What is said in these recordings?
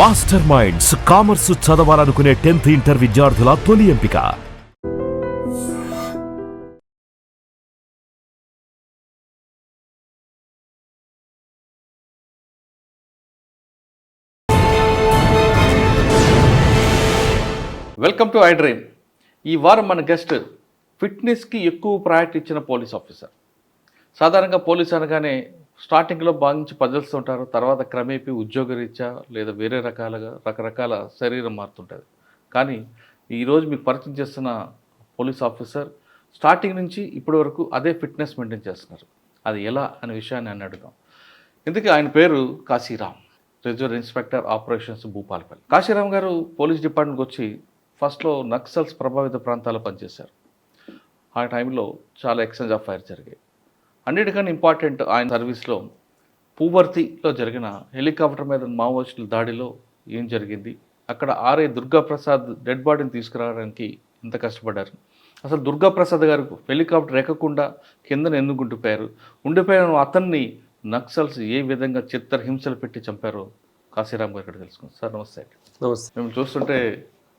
Master minds commerce చదవాలనుకునే 10th inter విద్యార్థుల తొలి ఎంపిక. Welcome to I dream. ఈ వారం మన గెస్ట్ ఫిట్నెస్కి ఎక్కువ ప్రయారిటీ ఇచ్చిన పోలీస్ ఆఫీసర్. సాధారణంగా పోలీస్ అనగానే స్టార్టింగ్లో భావించి పదిలుస్తుంటారు, తర్వాత క్రమేపీ ఉద్యోగరీత్యా లేదా వేరే రకరకాల శరీరం మారుతుంటుంది. కానీ ఈరోజు మీకు పరిచయం చేస్తున్న పోలీస్ ఆఫీసర్ స్టార్టింగ్ నుంచి ఇప్పటి వరకు అదే ఫిట్నెస్ మెయింటైన్ చేస్తున్నారు. అది ఎలా అనే విషయాన్ని అని అడుగుదాం. ఇందుకే ఆయన పేరు Kashiram, reserve inspector operations Bhupalpally. Kashiram గారు పోలీస్ డిపార్ట్మెంట్కి వచ్చి ఫస్ట్లో నక్సల్స్ ప్రభావిత ప్రాంతాల్లో పనిచేశారు. ఆ టైంలో చాలా ఎక్స్చేంజ్ ఆఫ్ ఫైర్ జరిగాయి. అన్నిటికన్నా ఇంపార్టెంట్ ఆయన సర్వీస్లో పూవర్తిలో జరిగిన హెలికాప్టర్ మీద మావోయిస్టుల దాడిలో ఏం జరిగింది, అక్కడ ఆర్ఐ దుర్గాప్రసాద్ డెడ్ బాడీని తీసుకురావడానికి ఎంత కష్టపడ్డారు, అసలు దుర్గాప్రసాద్ గారు హెలికాప్టర్ ఎక్కకుండా కిందన ఎందుకు ఉండిపోయిన అతన్ని నక్సల్స్ ఏ విధంగా చిత్రహింసలు పెట్టి చంపారో కాశీరామ్ గారు ఇక్కడ తెలుసుకుంది. సార్ నమస్తే. నమస్తే. మేము చూస్తుంటే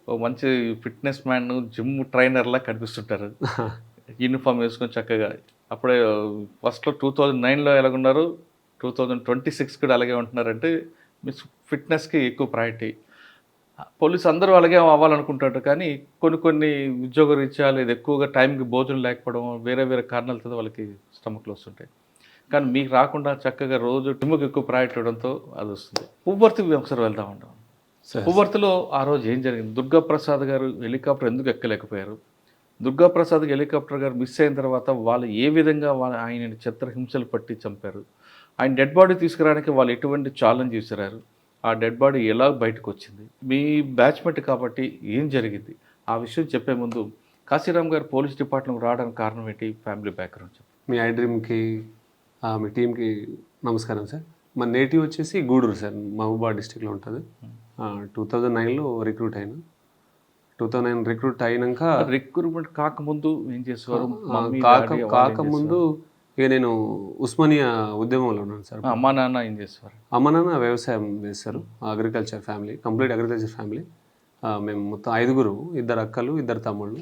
ఓ మంచి ఫిట్నెస్ మ్యాన్, జిమ్ ట్రైనర్లా కనిపిస్తుంటారు. యూనిఫామ్ వేసుకొని చక్కగా. అప్పుడే ఫస్ట్లో 2009లో ఎలాగున్నారు, 2026 కూడా అలాగే ఉంటున్నారంటే మీ ఫిట్నెస్కి ఎక్కువ ప్రయారిటీ. పోలీసు అందరూ అలాగే అవ్వాలనుకుంటారు, కానీ కొన్ని ఉద్యోగ రీత్యా లేదా ఎక్కువగా టైంకి భోజనం లేకపోవడం, వేరే కారణాలతో వాళ్ళకి స్టమక్లు వస్తుంటాయి. కానీ మీకు రాకుండా చక్కగా రోజు జిమ్కి ఎక్కువ ప్రయారిటీ ఇవ్వడంతో అది వస్తుంది. పువ్వర్తికి ఒకసారి వెళ్తా ఉంటాం. పువ్వర్తిలో ఆ రోజు ఏం జరిగింది? దుర్గాప్రసాద్ గారు హెలికాప్టర్ ఎందుకు ఎక్కలేకపోయారు? దుర్గాప్రసాద్ హెలికాప్టర్ గారు మిస్ అయిన తర్వాత వాళ్ళు ఏ విధంగా ఆయన చిత్రహింసలు పట్టి చంపారు? ఆయన డెడ్ బాడీ తీసుకురావడానికి వాళ్ళు ఎటువంటి ఛాలెంజ్ విసిరారు? ఆ డెడ్ బాడీ ఎలా బయటకు వచ్చింది? మీ బ్యాచ్మెంట్ కాబట్టి ఏం జరిగింది? ఆ విషయం చెప్పే ముందు కాశీరామ్ గారు పోలీస్ డిపార్ట్మెంట్కి రావడానికి కారణం ఏంటి? ఫ్యామిలీ బ్యాక్గ్రౌండ్ చెప్పండి. మీ ఐ డ్రీమ్కి మీ టీంకి నమస్కారం సార్. మన నేటివ్ వచ్చేసి గూడూరు సార్, మహబూబాబాద్ డిస్టిక్లో ఉంటుంది. 2009లో రిక్రూట్ అయినా. 2009 రిక్రూట్ అయినాక రిక్రూట్మెంట్ కాకముందు ఏం చేసేవారు? కాకముందు ఇక నేను ఉస్మానియా ఉద్యమంలో ఉన్నాను సార్. అమ్మా నాన్న ఏం చేసేవారు? అమ్మ నాన్న వ్యవసాయం చేస్తారు, agriculture family, complete agriculture family. మేము మొత్తం 5గురు, 2 అక్కలు 2 తమ్ముళ్ళు,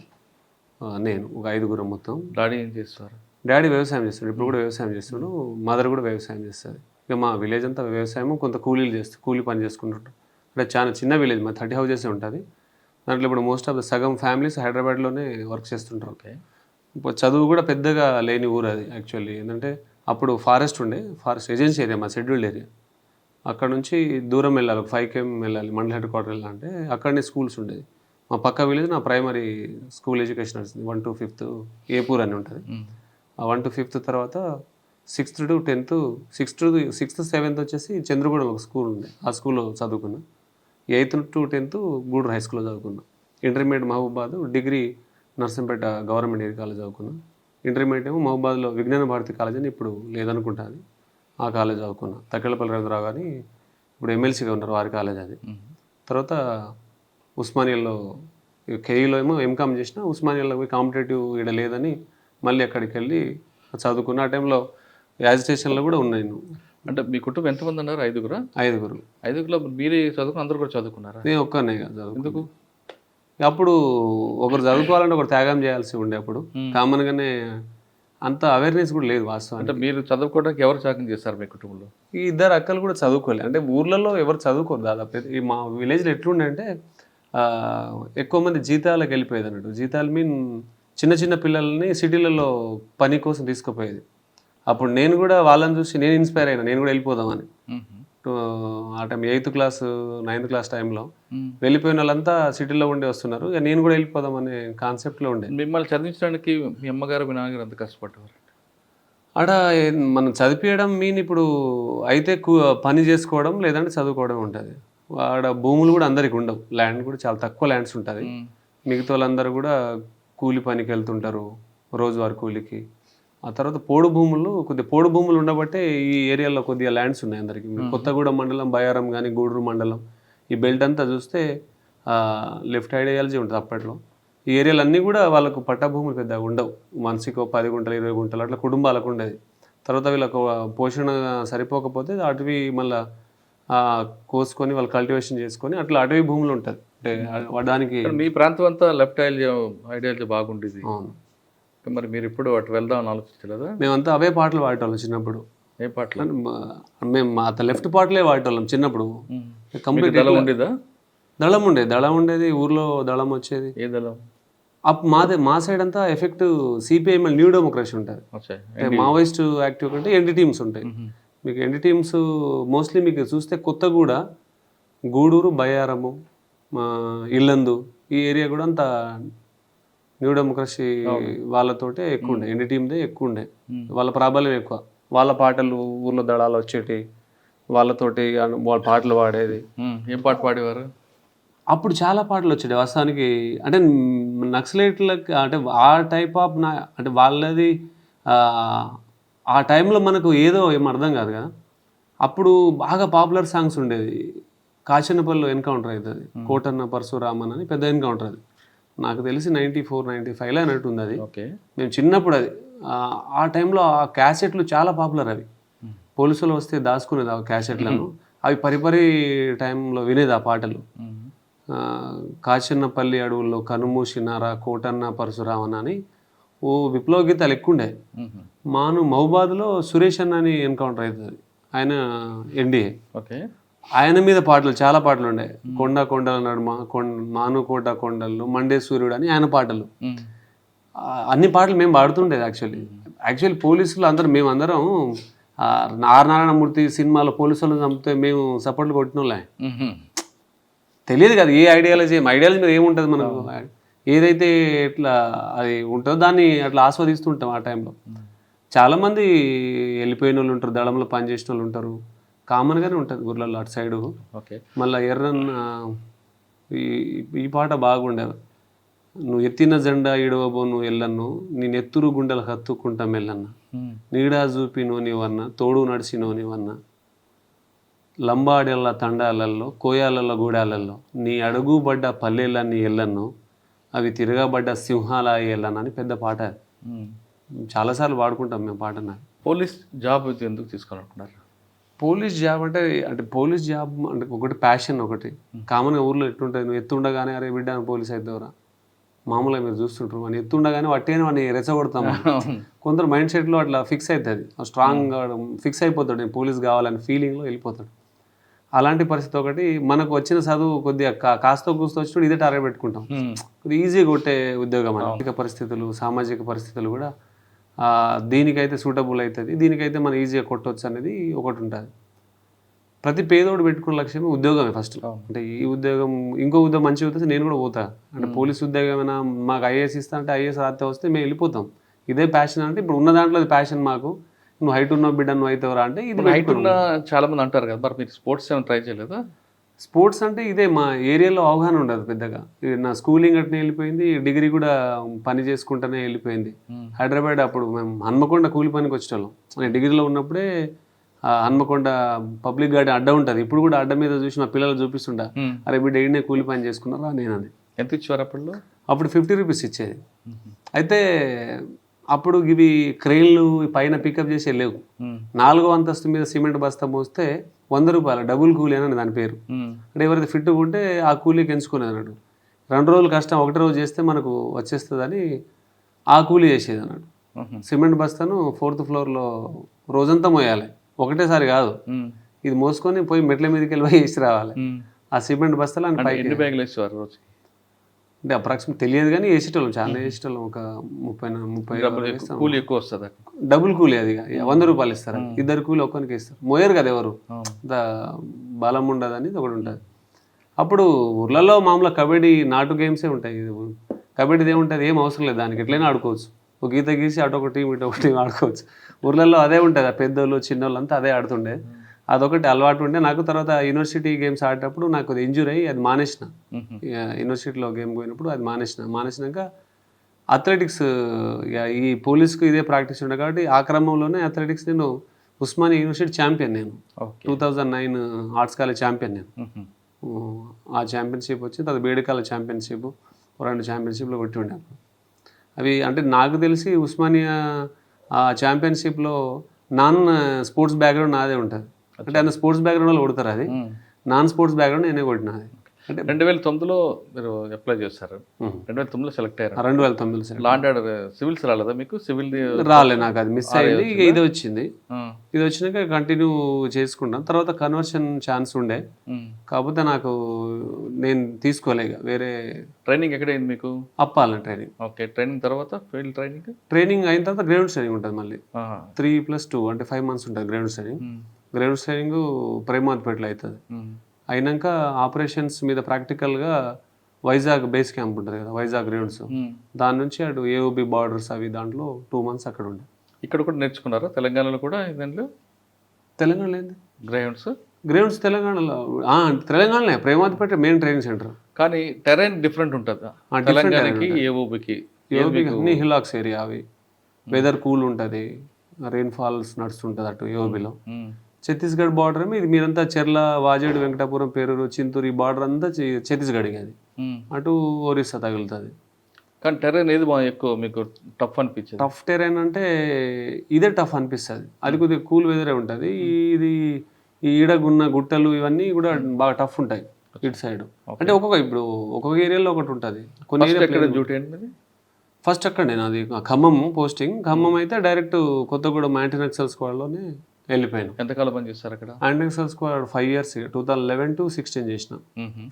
నేను ఒక 5గురు మొత్తం. డాడీ ఏం చేసేవారు? డాడీ వ్యవసాయం చేస్తాడు, ఇప్పుడు కూడా వ్యవసాయం చేస్తున్నాడు. మదర్ కూడా వ్యవసాయం చేస్తుంది. ఇక మా విలేజ్ అంతా వ్యవసాయం, కొంత కూలీ పని చేసుకుంటుంటారు. అంటే చాలా చిన్న విలేజ్, మా 30 houses ఉంటుంది. దాంట్లో ఇప్పుడు మోస్ట్ ఆఫ్ ద సగం ఫ్యామిలీస్ హైదరాబాద్లోనే వర్క్ చేస్తుంటారు. ఓకే. ఇప్పుడు చదువు కూడా పెద్దగా లేని ఊరు అది యాక్చువల్లీ. ఏంటంటే అప్పుడు ఫారెస్ట్ ఏజెన్సీ ఏరియా, మా షెడ్యూల్డ్ ఏరియా. అక్కడ నుంచి దూరం వెళ్ళాలి, 5 km వెళ్ళాలి, మండల హెడ్ క్వార్టర్ వెళ్ళాలంటే. అక్కడనే స్కూల్స్ ఉండేది. మా పక్క విలేజ్ నా ప్రైమరీ స్కూల్ ఎడ్యుకేషన్ నడుస్తుంది. 1 to 5th ఏపూర్ అని ఉంటుంది. ఆ 1 to 5th తర్వాత 6th to 10th, 6th 7th వచ్చేసి చంద్రగూడలో ఒక స్కూల్ ఉంది, ఆ స్కూల్లో చదువుకున్నా. 8th to 10th Gudur high స్కూల్లో చదువుకున్నా. Intermediate Mahabubabad, degree Narsampet government degree college చదువుకున్నా. ఇంటర్మీడియట్ ఏమో మహబూబాద్లో విజ్ఞాన భారతి కాలేజ్ అని ఇప్పుడు లేదనుకుంటా, అది ఆ కాలేజ్ చదువుకున్నా. తక్కెళ్ళపల్లి రవీంద్రరావు గారి ఇప్పుడు ఎమ్మెల్సీగా ఉన్నారు, వారి కాలేజ్ అది. తర్వాత ఉస్మానియాలో కేఈలో ఏమో ఎంకామ్ చేసిన. ఉస్మానియాలో పోయి కాంపిటేటివ్ ఇక్కడ లేదని మళ్ళీ అక్కడికి వెళ్ళి చదువుకున్న. ఆ టైంలో యాజిటేషన్లో కూడా ఉన్నాయి. అంటే మీ కుటుంబం ఎంతమంది అన్నారు? 5గురా? 5గురు. 5గులో మీరే చదువుకుని అందరూ కూడా చదువుకున్నారా? నేను ఒక్కనే చదువు. ఎందుకు? అప్పుడు ఒకరు చదువుకోవాలంటే ఒకరు త్యాగం చేయాల్సి ఉండే. అప్పుడు కామన్గానే అంత అవేర్నెస్ కూడా లేదు వాస్తవం. అంటే మీరు చదువుకోవడానికి ఎవరు త్యాగం చేస్తారు మీ కుటుంబంలో? ఈ 2 అక్కలు కూడా చదువుకోలేదు. అంటే ఊర్లలో ఎవరు చదువుకోరు దాదాపు. ఈ మా విలేజ్లో ఎట్లుండే అంటే ఎక్కువ మంది జీతాలకు వెళ్ళిపోయేది అన్నట్టు. జీతాలు మీన్ చిన్న పిల్లల్ని సిటీలలో పని కోసం తీసుకుపోయేది. అప్పుడు నేను కూడా వాళ్ళని చూసి నేను ఇన్స్పైర్ అయినా, నేను కూడా వెళ్ళిపోదామని. ఆ time 8th class 9th class టైంలో వెళ్ళిపోయిన వాళ్ళంతా సిటీలో ఉండి వస్తున్నారు, ఇక నేను కూడా వెళ్ళిపోదామనే కాన్సెప్ట్లో ఉండే. మిమ్మల్ని చదివించడానికి మీ అమ్మగారు మీ నాన్నగారు ఎంత కష్టపడ్డారు? ఆడ మనం చదివించడం మీన్ ఇప్పుడు అయితే పని చేసుకోవడం లేదంటే చదువుకోవడం ఉంటుంది. ఆడ భూములు కూడా అందరికి ఉండవు, ల్యాండ్ కూడా చాలా తక్కువ ల్యాండ్స్ ఉంటుంది. మిగతా వాళ్ళందరూ కూడా కూలి పనికి వెళ్తుంటారు, రోజువారి కూలికి. ఆ తర్వాత పోడు భూములు ఉండబట్టే ఈ ఏరియాలో కొద్దిగా ల్యాండ్స్ ఉన్నాయి అందరికీ. కొత్తగూడెం మండలం, బయారం కానీ గూడూరు మండలం, ఈ బెల్ట్ అంతా చూస్తే లెఫ్ట్ ఐడియాలజీ ఉంటుంది అప్పట్లో. ఈ ఏరియాలన్నీ కూడా వాళ్ళకు పట్టా భూములు పెద్దగా ఉండవు. మనిషికి 10 గుంటలు 20 గుంటలు అట్లా కుటుంబాలకు ఉండేది. తర్వాత వీళ్ళకు పోషణ సరిపోకపోతే అటువి మళ్ళీ కోసుకొని వాళ్ళు కల్టివేషన్ చేసుకొని అట్లా అటవీ భూములు ఉంటుంది. అంటే దానికి మీ ప్రాంతం అంతా లెఫ్ట్ ఐడియాలజీ బాగుండేది. అవును. మరి మీరు ఇప్పుడు అటు వెళ్దాం అని ఆలోచించలేదా? మేమంతా అవే పాటలు పాడేటోళ్ళం చిన్నప్పుడు. ఏ పాటలు? మేము అంత లెఫ్ట్ పాటలే పాడేటోళ్ళం చిన్నప్పుడు. కంప్లీట్ దళం ఉండేదా? దళం ఉండేది ఊర్లో, దళం వచ్చేది. ఏ దళం? మా సైడ్ అంతా ఎఫెక్ట్ సిపిఐఎంఎల్ న్యూ డెమోక్రసీ ఉంటుంది. మావోయిస్ట్ యాక్టివ్ కంటే ఎన్డీ టీమ్స్ ఉంటాయి. మీకు ఎన్డీ టీమ్స్ మోస్ట్లీ మీకు చూస్తే కొత్తగూడ, గూడూరు, బయ్యారము, ఇల్లందు ఈ ఏరియా కూడా అంతా న్యూ డెమోక్రసీ వాళ్ళతోటే ఎక్కువ ఉండే, ఎన్డీ టీమ్దే ఎక్కువ ఉండే. వాళ్ళ ప్రాబల్యం ఎక్కువ. వాళ్ళ పాటలు ఊర్లో దళాలు వచ్చేటి, వాళ్ళతోటి వాళ్ళ పాటలు పాడేది. ఏం పాట పాడేవారు? అప్పుడు చాలా పాటలు వచ్చాయి వాస్తవానికి. అంటే నక్సలైట్లకు అంటే ఆ టైప్ ఆఫ్ అంటే వాళ్ళది ఆ టైంలో మనకు ఏదో ఏం అర్థం కాదు కదా. అప్పుడు బాగా పాపులర్ సాంగ్స్ ఉండేది. కాచనపల్లిలో ఎన్కౌంటర్ అవుతుంది, కోటన్న పరశురామన్ అని పెద్ద ఎన్కౌంటర్. అది నాకు తెలిసి 94, 95లో అన్నట్టుంది అది. మేము చిన్నప్పుడు అది ఆ టైంలో ఆ క్యాసెట్లు చాలా పాపులర్. అవి పోలీసులు వస్తే దాచుకునేది ఆ క్యాసెట్లను. అవి పరిపరి టైంలో వినేది ఆ పాటలు. కాచన్నపల్లి అడవుల్లో కనుమూసినారా కోటన్న పరశురామన్ అని ఓ విప్లవ గీతాలు ఎక్కువ ఉండే. మహబాద్లో సురేష్ అన్న అని ఎన్కౌంటర్ అవుతుంది. ఆయన ఎన్డీఏ. ఆయన మీద పాటలు చాలా పాటలు ఉండే. కొండ కొండల నడుమ, మానుకోట కొండలు, మండే సూర్యుడు అని ఆయన పాటలు. అన్ని పాటలు మేము పాడుతుండేది. యాక్చువల్లీ పోలీసులు అందరం మేమందరం ఆర్ నారాయణమూర్తి సినిమాలో పోలీసులను చంపితే మేము సపోర్ట్లు కొట్టిన వాళ్ళే. తెలియదు కదా ఏ ఐడియాలజీ మీద ఏముంటుంది మనకు. ఏదైతే ఇట్లా అది ఉంటుందో దాన్ని అట్లా ఆస్వాదిస్తుంటాం ఆ టైంలో. చాలామంది వెళ్ళిపోయిన వాళ్ళు ఉంటారు, దళంలో పనిచేసిన వాళ్ళు ఉంటారు. కామన్గానే ఉంటుంది ఊర్లలో అటు సైడు. మళ్ళీ ఎర్రన్న ఈ పాట బాగుండేది. నువ్వు ఎత్తిన జెండా ఇడవబో నువ్వు ఎల్లన్ను, నేను ఎత్తురు గుండెలు హత్తుకుంటా మెల్లన్న, నీడా చూపినో నీవన్న, తోడు నడిచినో నీవన్న, లంబాడెల్ల తండాలల్లో, కోయాలల్ల గూడాలల్లో, నీ అడుగుబడ్డ పల్లెలన్నీ ఎల్లన్ను, అవి తిరగబడ్డ సింహాల ఎల్లన్న అని పెద్ద పాట. చాలాసార్లు వాడుకుంటాం మేము పాటన. పోలీస్ జాబ్ ఎందుకు తీసుకోవాలనుకున్నారు? పోలీస్ జాబ్ అంటే పోలీస్ జాబ్ అంటే ఒకటి ప్యాషన్. ఒకటి కామన్గా ఊర్లో ఎట్లుంటుంది, నువ్వు ఎత్తుండగానే అరే బిడ్డ పోలీస్ అవుతావురా, మామూలుగా మీరు చూస్తుంటారు అని ఎత్తుండగానే వట్టేనే వాడిని రెచ్చగొడతాం. కొందరు మైండ్ సెట్లో అట్లా ఫిక్స్ అవుతుంది, స్ట్రాంగ్గా ఫిక్స్ అయిపోతాడు, నేను పోలీస్ కావాలని ఫీలింగ్లో వెళ్ళిపోతాడు. అలాంటి పరిస్థితి ఒకటి. మనకు వచ్చిన చదువు కొద్దిగా కాస్త కూస్తో వచ్చినప్పుడు ఇదే టార్గెట్ పెట్టుకుంటాం. కొద్దిగా ఈజీగా కొట్టే ఉద్యోగం. ఆర్థిక పరిస్థితులు, సామాజిక పరిస్థితులు కూడా దీనికైతే సూటబుల్ అవుతుంది, దీనికైతే మనం ఈజీగా కొట్టవచ్చు అనేది ఒకటి ఉంటుంది. ప్రతి పేదోడు పెట్టుకున్న లక్ష్యమే ఉద్యోగమే ఫస్ట్. అంటే ఈ ఉద్యోగం ఇంకో ఉద్యోగం మంచిగా వస్తే నేను కూడా పోతా. అంటే పోలీస్ ఉద్యోగం ఏమైనా మాకు ఐఏఎస్ ఇస్తా అంటే ఐఏఎస్ రాస్తే వస్తే మేము వెళ్ళిపోతాం. ఇదే ప్యాషన్ అంటే ఇప్పుడు ఉన్న దాంట్లో అది ప్యాషన్ మాకు. నువ్వు హైట్ ఉన్న బిడ్డ నువ్వు అవుతావురా అంటే ఇది హైట్ ఉన్న చాలా మంది అంటారు కదా, మరి మీరు స్పోర్ట్స్ ఏమైనా ట్రై చేయలేదా? స్పోర్ట్స్ అంటే ఇదే మా ఏరియాలో అవగాహన ఉండదు పెద్దగా. నా స్కూలింగ్ అట్నే వెళ్ళిపోయింది, డిగ్రీ కూడా పని చేసుకుంటూనే వెళ్ళిపోయింది. హైదరాబాద్ అప్పుడు మేము హన్మకొండ కూలి పనికి వచ్చేవాళ్ళం. నేను డిగ్రీలో ఉన్నప్పుడే హన్మకొండ పబ్లిక్ గార్డెన్ అడ్డ ఉంటుంది. ఇప్పుడు కూడా అడ్డ మీద చూసి మా పిల్లలు చూపిస్తుంటా, అరే బిడ్డ ఈడనే కూలి పని చేసుకున్నారా నేనని. ఎంత ఇచ్చేవారు అప్పుడు? అప్పుడు 50 రూపీస్ ఇచ్చేది. అయితే అప్పుడు ఇవి క్రెయిన్లు పైన పికప్ చేసి వెళ్ళేవు. 4వ అంతస్తు మీద సిమెంట్ బస్తా మోస్తే 100 రూపాయలు డబుల్ కూలీ అని దాని పేరు. అంటే ఎవరైతే ఫిట్గా ఉంటే ఆ కూలీకి ఎంచుకునేది అన్నాడు. 2 రోజులు కష్టం, 1 రోజు చేస్తే మనకు వచ్చేస్తుందని ఆ కూలీ చేసేది అన్నాడు. సిమెంట్ బస్తాను 4th ఫ్లోర్లో రోజంతా మోయాలి, ఒకటేసారి కాదు. ఇది మోసుకొని పోయి మెట్ల మీదకి వెళ్ళి వేసి రావాలి. ఆ సిమెంట్ బస్తాలు అని పైకి బ్యాగులు వేసేవారు రోజుకి. అంటే అప్రాక్సిమేట్ తెలియదు కానీ వేసేటోళ్ళం, చాలా వేసేటోళ్ళం. ఒక 30 కూలీ ఎక్కువ వస్తుంది. డబుల్ కూలీ అది 100 రూపాయలు ఇస్తారు. 2 కూలీ ఒక్కరికి ఇస్తారు. మోయరు కదా ఎవరు, బలం ఉండదు అనేది ఒకటి ఉంటుంది. అప్పుడు ఊర్లలో మామూలుగా కబడ్డీ నాటు గేమ్సే ఉంటాయి. కబడ్డీది ఏముంటుంది, ఏం అవసరం లేదు, దానికి ఎట్లయినా ఆడుకోవచ్చు. ఒక గీత గీసి అటు ఒక టీం ఇటు ఒక టీం ఆడుకోవచ్చు. ఊర్లలో అదే ఉంటుంది, ఆ పెద్దోళ్ళు చిన్నోళ్ళు అంతా అదే ఆడుతుండే. అదొకటి అలవాటు ఉండే నాకు. తర్వాత యూనివర్సిటీ గేమ్స్ ఆడేటప్పుడు నాకు అది ఇంజూరీ అయ్యి అది మానేసిన. యూనివర్సిటీలో గేమ్ పోయినప్పుడు అది మానేసినాక అథ్లెటిక్స్ ఈ పోలీస్కి ఇదే ప్రాక్టీస్ ఉండే కాబట్టి ఆ క్రమంలోనే అథ్లెటిక్స్ నేను ఉస్మానియా యూనివర్సిటీ ఛాంపియన్. నేను 2009 ఆర్ట్స్ కాలేజ్ ఛాంపియన్. నేను ఆ ఛాంపియన్షిప్ వచ్చి తర్వాత బేడికాల ఛాంపియన్షిప్ 2 ఛాంపియన్షిప్లో కొట్టి ఉండే. అవి అంటే నాకు తెలిసి ఉస్మానియా ఛాంపియన్షిప్లో నాన్ స్పోర్ట్స్ బ్యాక్గ్రౌండ్ నాదే ఉంటుంది. అంటే ఆయన స్పోర్ట్స్ బ్యాక్గ్రౌండ్ వాళ్ళు కొడతారు, అది నాన్ స్పోర్ట్స్ బ్యాక్గ్రౌండ్ నేనే కొట్టిన. అది అంటే 2009లో మీరు అప్లై చేశారు, 2009లో సెలెక్ట్ అయ్యారు. 2009 లా అండ్ ఆర్డర్ సివిల్స్ రాలేదా మీకు? సివిల్ రాలే నాకు, అది మిస్ అయింది. ఇక ఇది వచ్చింది, ఇది వచ్చినాక కంటిన్యూ చేసుకుంటాం. తర్వాత కన్వర్షన్ ఛాన్స్ ఉండే, కాకపోతే నాకు నేను తీసుకోలే. ఇక వేరే ట్రైనింగ్ ఎక్కడైంది మీకు? అప్పాలని ట్రైనింగ్. ఓకే, ట్రైనింగ్ తర్వాత ఫీల్డ్ ట్రైనింగ్, ట్రైనింగ్ అయిన తర్వాత గ్రౌండ్ ట్రైనింగ్ ఉంటుంది మళ్ళీ 3+2 అంటే 5 months ఉంటుంది గ్రౌండ్ ట్రైనింగ్. గ్రౌండ్ ట్రైనింగ్ ప్రేమాత్పేటలో అవుతుంది. అయినాక ఆపరేషన్స్ మీద ప్రాక్టికల్గా వైజాగ్ బేస్ క్యాంప్ ఉంటుంది కదా, వైజాగ్ గ్రౌండ్స్, దాని నుంచి అటు ఏఓబి బార్డర్స్ అవి దాంట్లో 2 months అక్కడ ఉండే. ఇక్కడ కూడా నేర్చుకున్నారా తెలంగాణలో కూడా? దాంట్లో తెలంగాణలో ఏంది గ్రౌండ్స్ తెలంగాణలో తెలంగాణలో ప్రేమాత్పేట మెయిన్ ట్రైనింగ్ సెంటర్. కానీ టెరైన్ డిఫరెంట్ ఉంటుంది తెలంగాణకి ఏఓబికి. అన్ని హిలాక్స్ ఏరియా, అవి వెదర్ కూల్ ఉంటుంది, రెయిన్ ఫాల్స్ నడుస్తుంటుంది అటు ఏఓబిలో. ఛత్తీస్గఢ్ బార్డర్ ఇది మీరంతా చెర్ల, వాజేడు, వెంకటాపురం, పేరూరు, చింతూరు, ఈ బార్డర్ అంతా ఛత్తీస్గఢ్కి, అది అటు ఒరిస్సా తగులుతుంది. కానీ టెరైన్ ఏది బాగా ఎక్కువ మీకు టఫ్ అనిపించింది? టఫ్ టెరైన్ అంటే ఇదే టఫ్ అనిపిస్తుంది, అది కొద్దిగా కూల్ వెదరే ఉంటుంది. ఇది ఈ ఈడగున్న గుట్టలు ఇవన్నీ కూడా బాగా టఫ్ ఉంటాయి ఇటు సైడ్. అంటే ఒక్కొక్క ఏరియాలో ఒకటి ఉంటుంది. కొన్ని ఏరియా డ్యూటీ ఏంటి? ఫస్ట్ అక్కడ నేను అది ఖమ్మం పోస్టింగ్. ఖమ్మం అయితే డైరెక్ట్ కొత్తగూడెం యాంటీ నక్సల్ స్క్వాడ్లోనే వెళ్ళిపోయాను. ఎంతకాలం పని చేస్తారు అక్కడ? Anti Naxal squad 5 years, 2011 to 2016 చేసిన.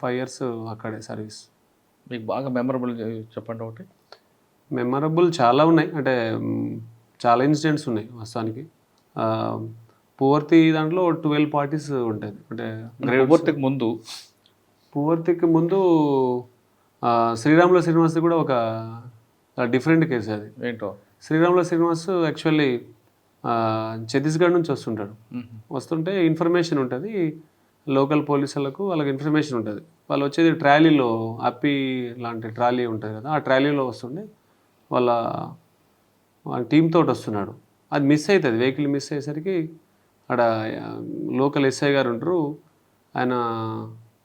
5 years అక్కడే సర్వీస్. మీకు బాగా మెమరబుల్ చెప్పండి ఒకటి. మెమరబుల్ చాలా ఉన్నాయి, అంటే చాలా ఇన్సిడెంట్స్ ఉన్నాయి వాస్తవానికి. పువర్తి దాంట్లో 12 parties ఉంటుంది. అంటే పువర్తికి ముందు శ్రీరాములు శ్రీనివాస్ కూడా ఒక డిఫరెంట్ కేసు. అది ఏంటో, శ్రీరాములు శ్రీనివాస్ యాక్చువల్లీ ఛత్తీస్గఢ్ నుంచి వస్తుంటాడు. వస్తుంటే ఇన్ఫర్మేషన్ ఉంటుంది లోకల్ పోలీసులకు, వాళ్ళకి ఇన్ఫర్మేషన్ ఉంటుంది. వాళ్ళు వచ్చేది ట్రాలీలో, అప్పి లాంటి ట్రాలీ ఉంటుంది కదా, ఆ ట్రాలీలో వస్తుండే వాళ్ళ టీమ్ తోటి వస్తున్నాడు. అది మిస్ అవుతుంది, వెహికల్ మిస్ అయ్యేసరికి అక్కడ లోకల్ ఎస్ఐ గారు ఉంటారు, ఆయన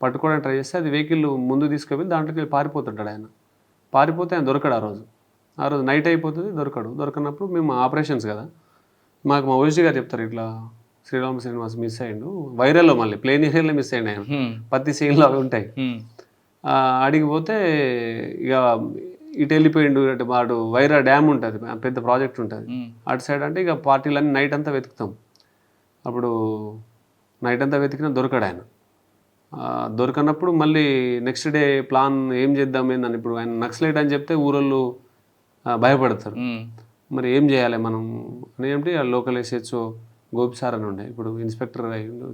పట్టుకోవడానికి ట్రై చేస్తే అది వెహికల్ ముందు తీసుకువెళ్ళి దాంట్లోకి పారిపోతుంటాడు. ఆయన పారిపోతే ఆయన దొరకడు. ఆ రోజు నైట్ అయిపోతుంది, దొరకనప్పుడు మేము ఆపరేషన్స్ కదా, మాకు మా ఓజీ గారు చెప్తారు, ఇట్లా శ్రీనివాస్ మిస్ అయ్యిండు వైరల్లో, మళ్ళీ ప్లేన్ ఏరియాలో మిస్ అయ్యిండు ఆయన, ప్రతి సీన్లో అవి ఉంటాయి. అడిగిపోతే ఇక ఇటు వెళ్ళిపోయిండు, అటు వాడు వైరా డ్యామ్ ఉంటుంది, పెద్ద ప్రాజెక్ట్ ఉంటుంది అటు సైడ్. అంటే ఇక పార్టీలన్నీ నైట్ అంతా వెతుకుతాం. అప్పుడు నైట్ అంతా వెతికినా దొరకడు ఆయన. దొరకనప్పుడు మళ్ళీ నెక్స్ట్ డే ప్లాన్ ఏం చేద్దాం ఏందని, ఇప్పుడు ఆయన నక్సలైట్ అని చెప్తే ఊరోళ్ళు భయపడతారు. మరి ఏం చేయాలి మనం అని ఏమిటి, ఆ లోకల్ ఎస్హెచ్ఓ గోపి సార్ అని ఉండే, ఇప్పుడు ఇన్స్పెక్టర్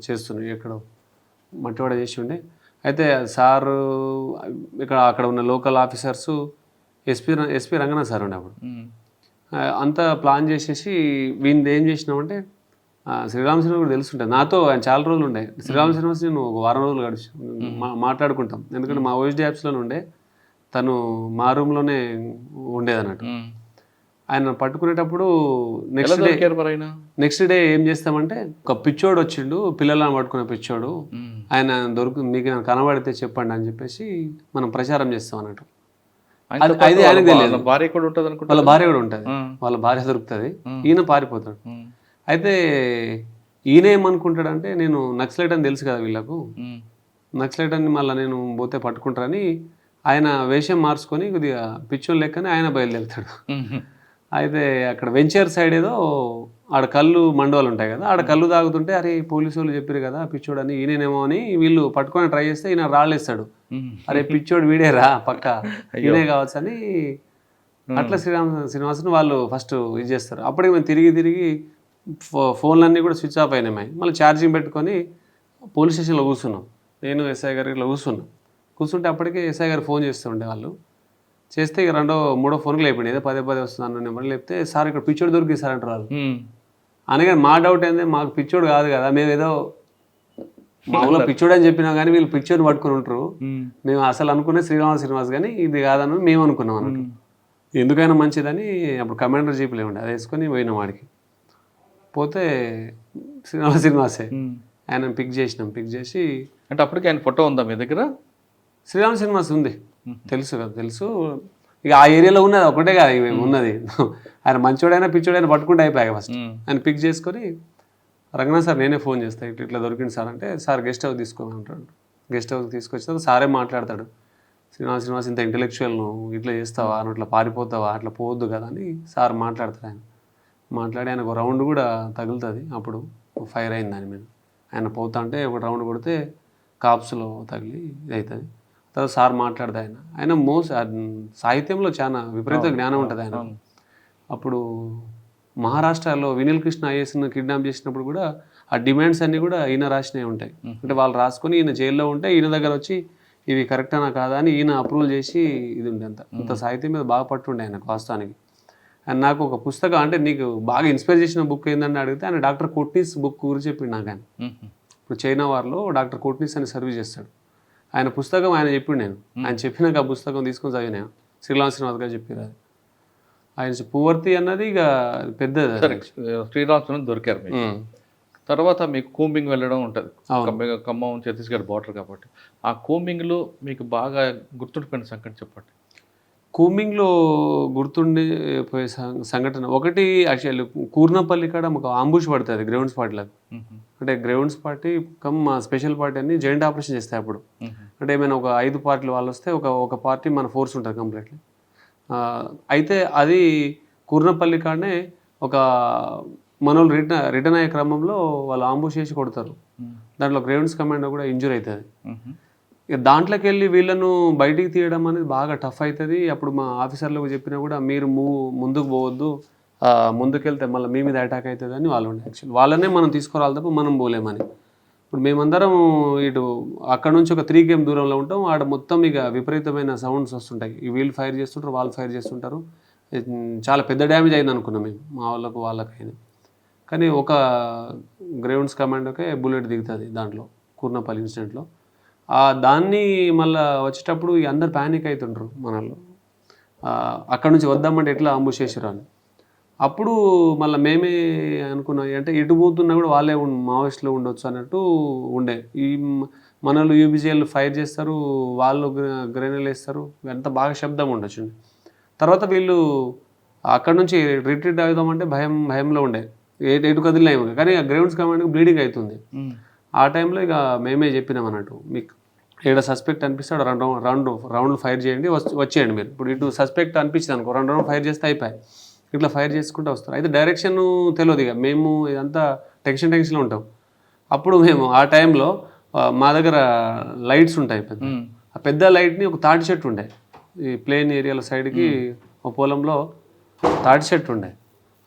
చేస్తున్నాడు, ఎక్కడో మట్టివాడ చేసి ఉండే. అయితే సారు అక్కడ ఉన్న local officers, SP Ranganath sir ఉండే అప్పుడు. అంతా ప్లాన్ చేసేసి వీళ్ళు ఏం చేసినామంటే, శ్రీరామ్ శ్రీనివాస్ కూడా తెలుసుంటుంది, నాతో ఆయన చాలా రోజులు ఉండే. శ్రీరామ్ శ్రీనివాస్ నేను ఒక 1 రోజులు గడిచి మాట్లాడుకుంటాం, ఎందుకంటే మా ఓఎస్డీ యాప్స్లోనే ఉండే, తను మా రూమ్లోనే ఉండేది అన్నట్టు. ఆయన పట్టుకునేటప్పుడు నెక్స్ట్ డే ఏం చేస్తామంటే, ఒక పిచ్చోడు వచ్చిండు, పిల్లలను పట్టుకునే పిచ్చోడు, ఆయన మీకు కనబడితే చెప్పండి అని చెప్పేసి మనం ప్రచారం చేస్తాం అన్నట్టు. అది ఆయనకు తెలియదు. వాళ్ళ భార్య కూడా ఉంటుంది, వాళ్ళ భార్య దొరుకుతుంది, ఈయన పారిపోతాడు. అయితే ఈయన ఏమనుకుంటాడంటే, నేను నక్సలైట్ అని తెలుసు కదా వీళ్ళకు, నక్సలైట్ అని మళ్ళీ నేను పోతే పట్టుకుంటారని ఆయన వేషం మార్చుకొని కొద్దిగా పిచ్చోళ్ళు లెక్కనే ఆయన బయలుదేరుతాడు. అయితే అక్కడ వెంచర్ సైడ్ ఏదో ఆడ కళ్ళు మండవాళ్ళు ఉంటాయి కదా, ఆడ కళ్ళు తాగుతుంటే, అరే పోలీసు వాళ్ళు చెప్పారు కదా పిచ్చోడు అని, ఈయనేమో అని వీళ్ళు పట్టుకొని ట్రై చేస్తే ఈయన రాళ్ళేస్తాడు. అరే పిచ్చోడు వీడేరా పక్క, ఈయనే కావచ్చు అని. అట్లా శ్రీనివాసన్ వాళ్ళు ఫస్ట్ ఇది చేస్తారు. అప్పటికి మేము తిరిగి ఫోన్లన్నీ కూడా స్విచ్ ఆఫ్ అయినాయి. మళ్ళీ ఛార్జింగ్ పెట్టుకొని పోలీస్ స్టేషన్లో కూర్చున్నాం, నేను ఎస్ఐ గారు ఇట్లా కూర్చుంటే అప్పటికే ఎస్ఐ గారు ఫోన్ చేస్తుండే. వాళ్ళు చేస్తే ఇక 2-3 ఫోన్లు అయిపోయింది, ఏదో 10 వస్తున్నాను నెంబర్ లేపితే, సార్ ఇక్కడ పిచ్చోడు దొరికింది సార్ అంటారు వాళ్ళు. అనగానే మా డౌట్ ఏంది, మాకు పిచ్చోడు కాదు కదా, మేము ఏదో మామూలుగా పిచ్చోడు అని చెప్పినా కానీ వీళ్ళు పిచ్చోడిని పట్టుకుని ఉంటారు, మేము అసలు అనుకునే శ్రీనివాస్ కానీ ఇది కాదని మేము అనుకున్నాం అన్నట్టు. ఎందుకైనా మంచిదని అప్పుడు కమాండర్ జీపులే ఉండే, అది వేసుకొని పోయినాం వాడికి. పోతే శ్రీనివాసే ఆయన పిక్ చేసి. అంటే అప్పటికి ఆయన ఫోటో ఉందా మీ దగ్గర? శ్రీనివాస్ ఉంది, తెలుసు కదా, తెలుసు. ఇక ఆ ఏరియాలో ఉన్నది ఒకటే కదా ఉన్నది. ఆయన మంచోడైనా పిచ్చోడైనా పట్టుకుంటే అయిపోయాక ఫస్ట్ ఆయన పిక్ చేసుకొని రంగనాథ్ సార్ నేనే ఫోన్ చేస్తాను, ఇట్లా ఇట్లా దొరికింది సార్ అంటే, సార్ గెస్ట్ హౌస్ తీసుకోమంటాడు. గెస్ట్ హౌస్ తీసుకొచ్చిన సారే మాట్లాడతాడు, శ్రీనివాస్ ఇంత ఇంటెలెక్చువల్ నువ్వు ఇట్లా చేస్తావా, నువ్వు ఇట్లా పారిపోతావా, అట్లా పోవద్దు కదా అని సార్ మాట్లాడతాడు. ఆయన మాట్లాడి ఆయనకు రౌండ్ కూడా తగులుతుంది, అప్పుడు ఫైర్ అయింది దాని మీద. ఆయన పోతా అంటే ఒక రౌండ్ కొడితే కాప్స్లో తగిలి ఇది అవుతుంది. తర్వాత సార్ మాట్లాడతాడు. ఆయన సాహిత్యంలో చాలా విపరీత జ్ఞానం ఉంటుంది ఆయన. అప్పుడు మహారాష్ట్రలో వినీల్ కృష్ణ ఐఏఎస్ను కిడ్నాప్ చేసినప్పుడు కూడా ఆ డిమాండ్స్ అన్నీ కూడా ఈయన రాసినవి ఉంటాయి. అంటే వాళ్ళు రాసుకొని ఈయన జైల్లో ఉంటే ఈయన దగ్గర వచ్చి ఇవి కరెక్టేనా కాదా అని ఈయన అప్రూవల్ చేసి ఇది ఉండే. అంత సాహిత్యం మీద బాగా పట్టుండే ఆయనకు వాస్తవానికి. అండ్ నాకు ఒక పుస్తకం అంటే నీకు బాగా ఇన్స్పైర్ చేసిన బుక్ ఏంటని అడిగితే ఆయన డాక్టర్ కోట్నీస్ బుక్ గురించి చెప్పిండు నాకు. ఆయన ఇప్పుడు చైనా వార్లో డాక్టర్ కోట్నీస్ అని సర్వీస్ చేస్తాడు. ఆయన పుస్తకం ఆయన చెప్పిండు. ఆయన చెప్పినాక ఆ పుస్తకం తీసుకొని చదివినా. శ్రీనివాస్ గారు చెప్పారు అది. ఆయన పువర్తి అన్నది ఇక పెద్దది. శ్రీనివాస్ దొరికారు మీకు. తర్వాత మీకు కూంబింగ్ వెళ్ళడం ఉంటుంది, ఖమ్మం ఛత్తీస్గఢ్ బార్డర్ కాబట్టి. ఆ కూంబింగ్లో మీకు బాగా గుర్తుండిపోయిన సంఘటన చెప్పండి. కూంబింగ్లో గుర్తుండిపోయే సంఘటన ఒకటి, యాక్చువల్లీ కూర్నపల్లి కాడ ఒక ఆంబుష్ పడుతుంది గ్రౌండ్స్ పార్టీలకు. అంటే గ్రౌండ్స్ పార్టీ మా స్పెషల్ పార్టీ అని జాయింట్ ఆపరేషన్ చేస్తాయి అప్పుడు. అంటే ఏమైనా ఒక 5 పార్టీలు వాళ్ళు వస్తే ఒక పార్టీ మన ఫోర్స్ ఉంటుంది కంప్లీట్లీ. అయితే అది కూర్నపల్లి కాడనే ఒక మనోళ్ళు రిటర్న్ అయ్యే క్రమంలో వాళ్ళు ఆంబుష్ చేసి కొడతారు. దాంట్లో గ్రౌండ్స్ కమాండర్ కూడా ఇంజూర్ అవుతుంది. ఇక దాంట్లోకి వెళ్ళి వీళ్ళను బయటికి తీయడం అనేది బాగా టఫ్ అవుతుంది. అప్పుడు మా ఆఫీసర్లకు చెప్పినా కూడా మీరు ముందుకు పోవద్దు, ముందుకెళ్తే మళ్ళీ మీ మీద అటాక్ అవుతుంది అని వాళ్ళు ఉండే. యాక్చువల్లీ వాళ్ళనే మనం తీసుకురాలి తప్ప మనం పోలేమని. ఇప్పుడు మేమందరం ఇటు అక్కడ నుంచి ఒక 3 km దూరంలో ఉంటాం. ఆడ మొత్తం ఇక విపరీతమైన సౌండ్స్ వస్తుంటాయి. ఈ వీళ్ళు ఫైర్ చేస్తుంటారు, వాళ్ళు ఫైర్ చేస్తుంటారు. చాలా పెద్ద డ్యామేజ్ అయింది అనుకున్నాం మేము, మా వాళ్ళకైనా. కానీ ఒక గ్రౌండ్స్ కమాండోకే బుల్లెట్ దిగుతుంది దాంట్లో, కూర్నపల్లి ఇన్సిడెంట్లో. దాన్ని మళ్ళీ వచ్చేటప్పుడు అందరు ప్యానిక్ అవుతుండ్రు మనల్లో. అక్కడ నుంచి వద్దామంటే ఎట్లా అంబుష్ చేసారు అని. అప్పుడు మళ్ళీ మేమే అనుకున్నాం, అంటే ఎటు పోతున్నా కూడా వాళ్ళే మావోయిస్టులో ఉండొచ్చు అన్నట్టు ఉండే. ఈ మనలు యూబీజీఎల్ ఫైర్ చేస్తారు, వాళ్ళు గ్రెనేడ్ వేస్తారు, ఎంత బాగా శబ్దం ఉండొచ్చు. తర్వాత వీళ్ళు అక్కడ నుంచి రిట్రీట్ అవుదామంటే భయంలో ఉండే, ఎటు కదిలేము. కానీ ఆ గ్రౌండ్స్ కమాండ్కి బ్లీడింగ్ అవుతుంది. ఆ టైంలో ఇక మేమే చెప్పినాం అన్నట్టు, మీకు ఏడ సస్పెక్ట్ అనిపిస్తాడు రౌండ్ ఫైర్ చేయండి, వచ్చేయండి మీరు. ఇప్పుడు ఇటు సస్పెక్ట్ అనిపించింది అనుకో, 2 రౌండ్ ఫైర్ చేస్తే అయిపోయి ఇట్లా ఫైర్ చేసుకుంటూ వస్తారు. అయితే డైరెక్షన్ తెలియదు. ఇక మేము ఇదంతా టెన్షన్లో ఉంటాం. అప్పుడు మేము ఆ టైంలో మా దగ్గర లైట్స్ ఉంటాయి పెద్ద. ఆ పెద్ద లైట్ని ఒక తాటి చెట్టు ఉండే, ఈ ప్లేన్ ఏరియాల సైడ్కి ఒక పొలంలో తాటి చెట్టు ఉండే.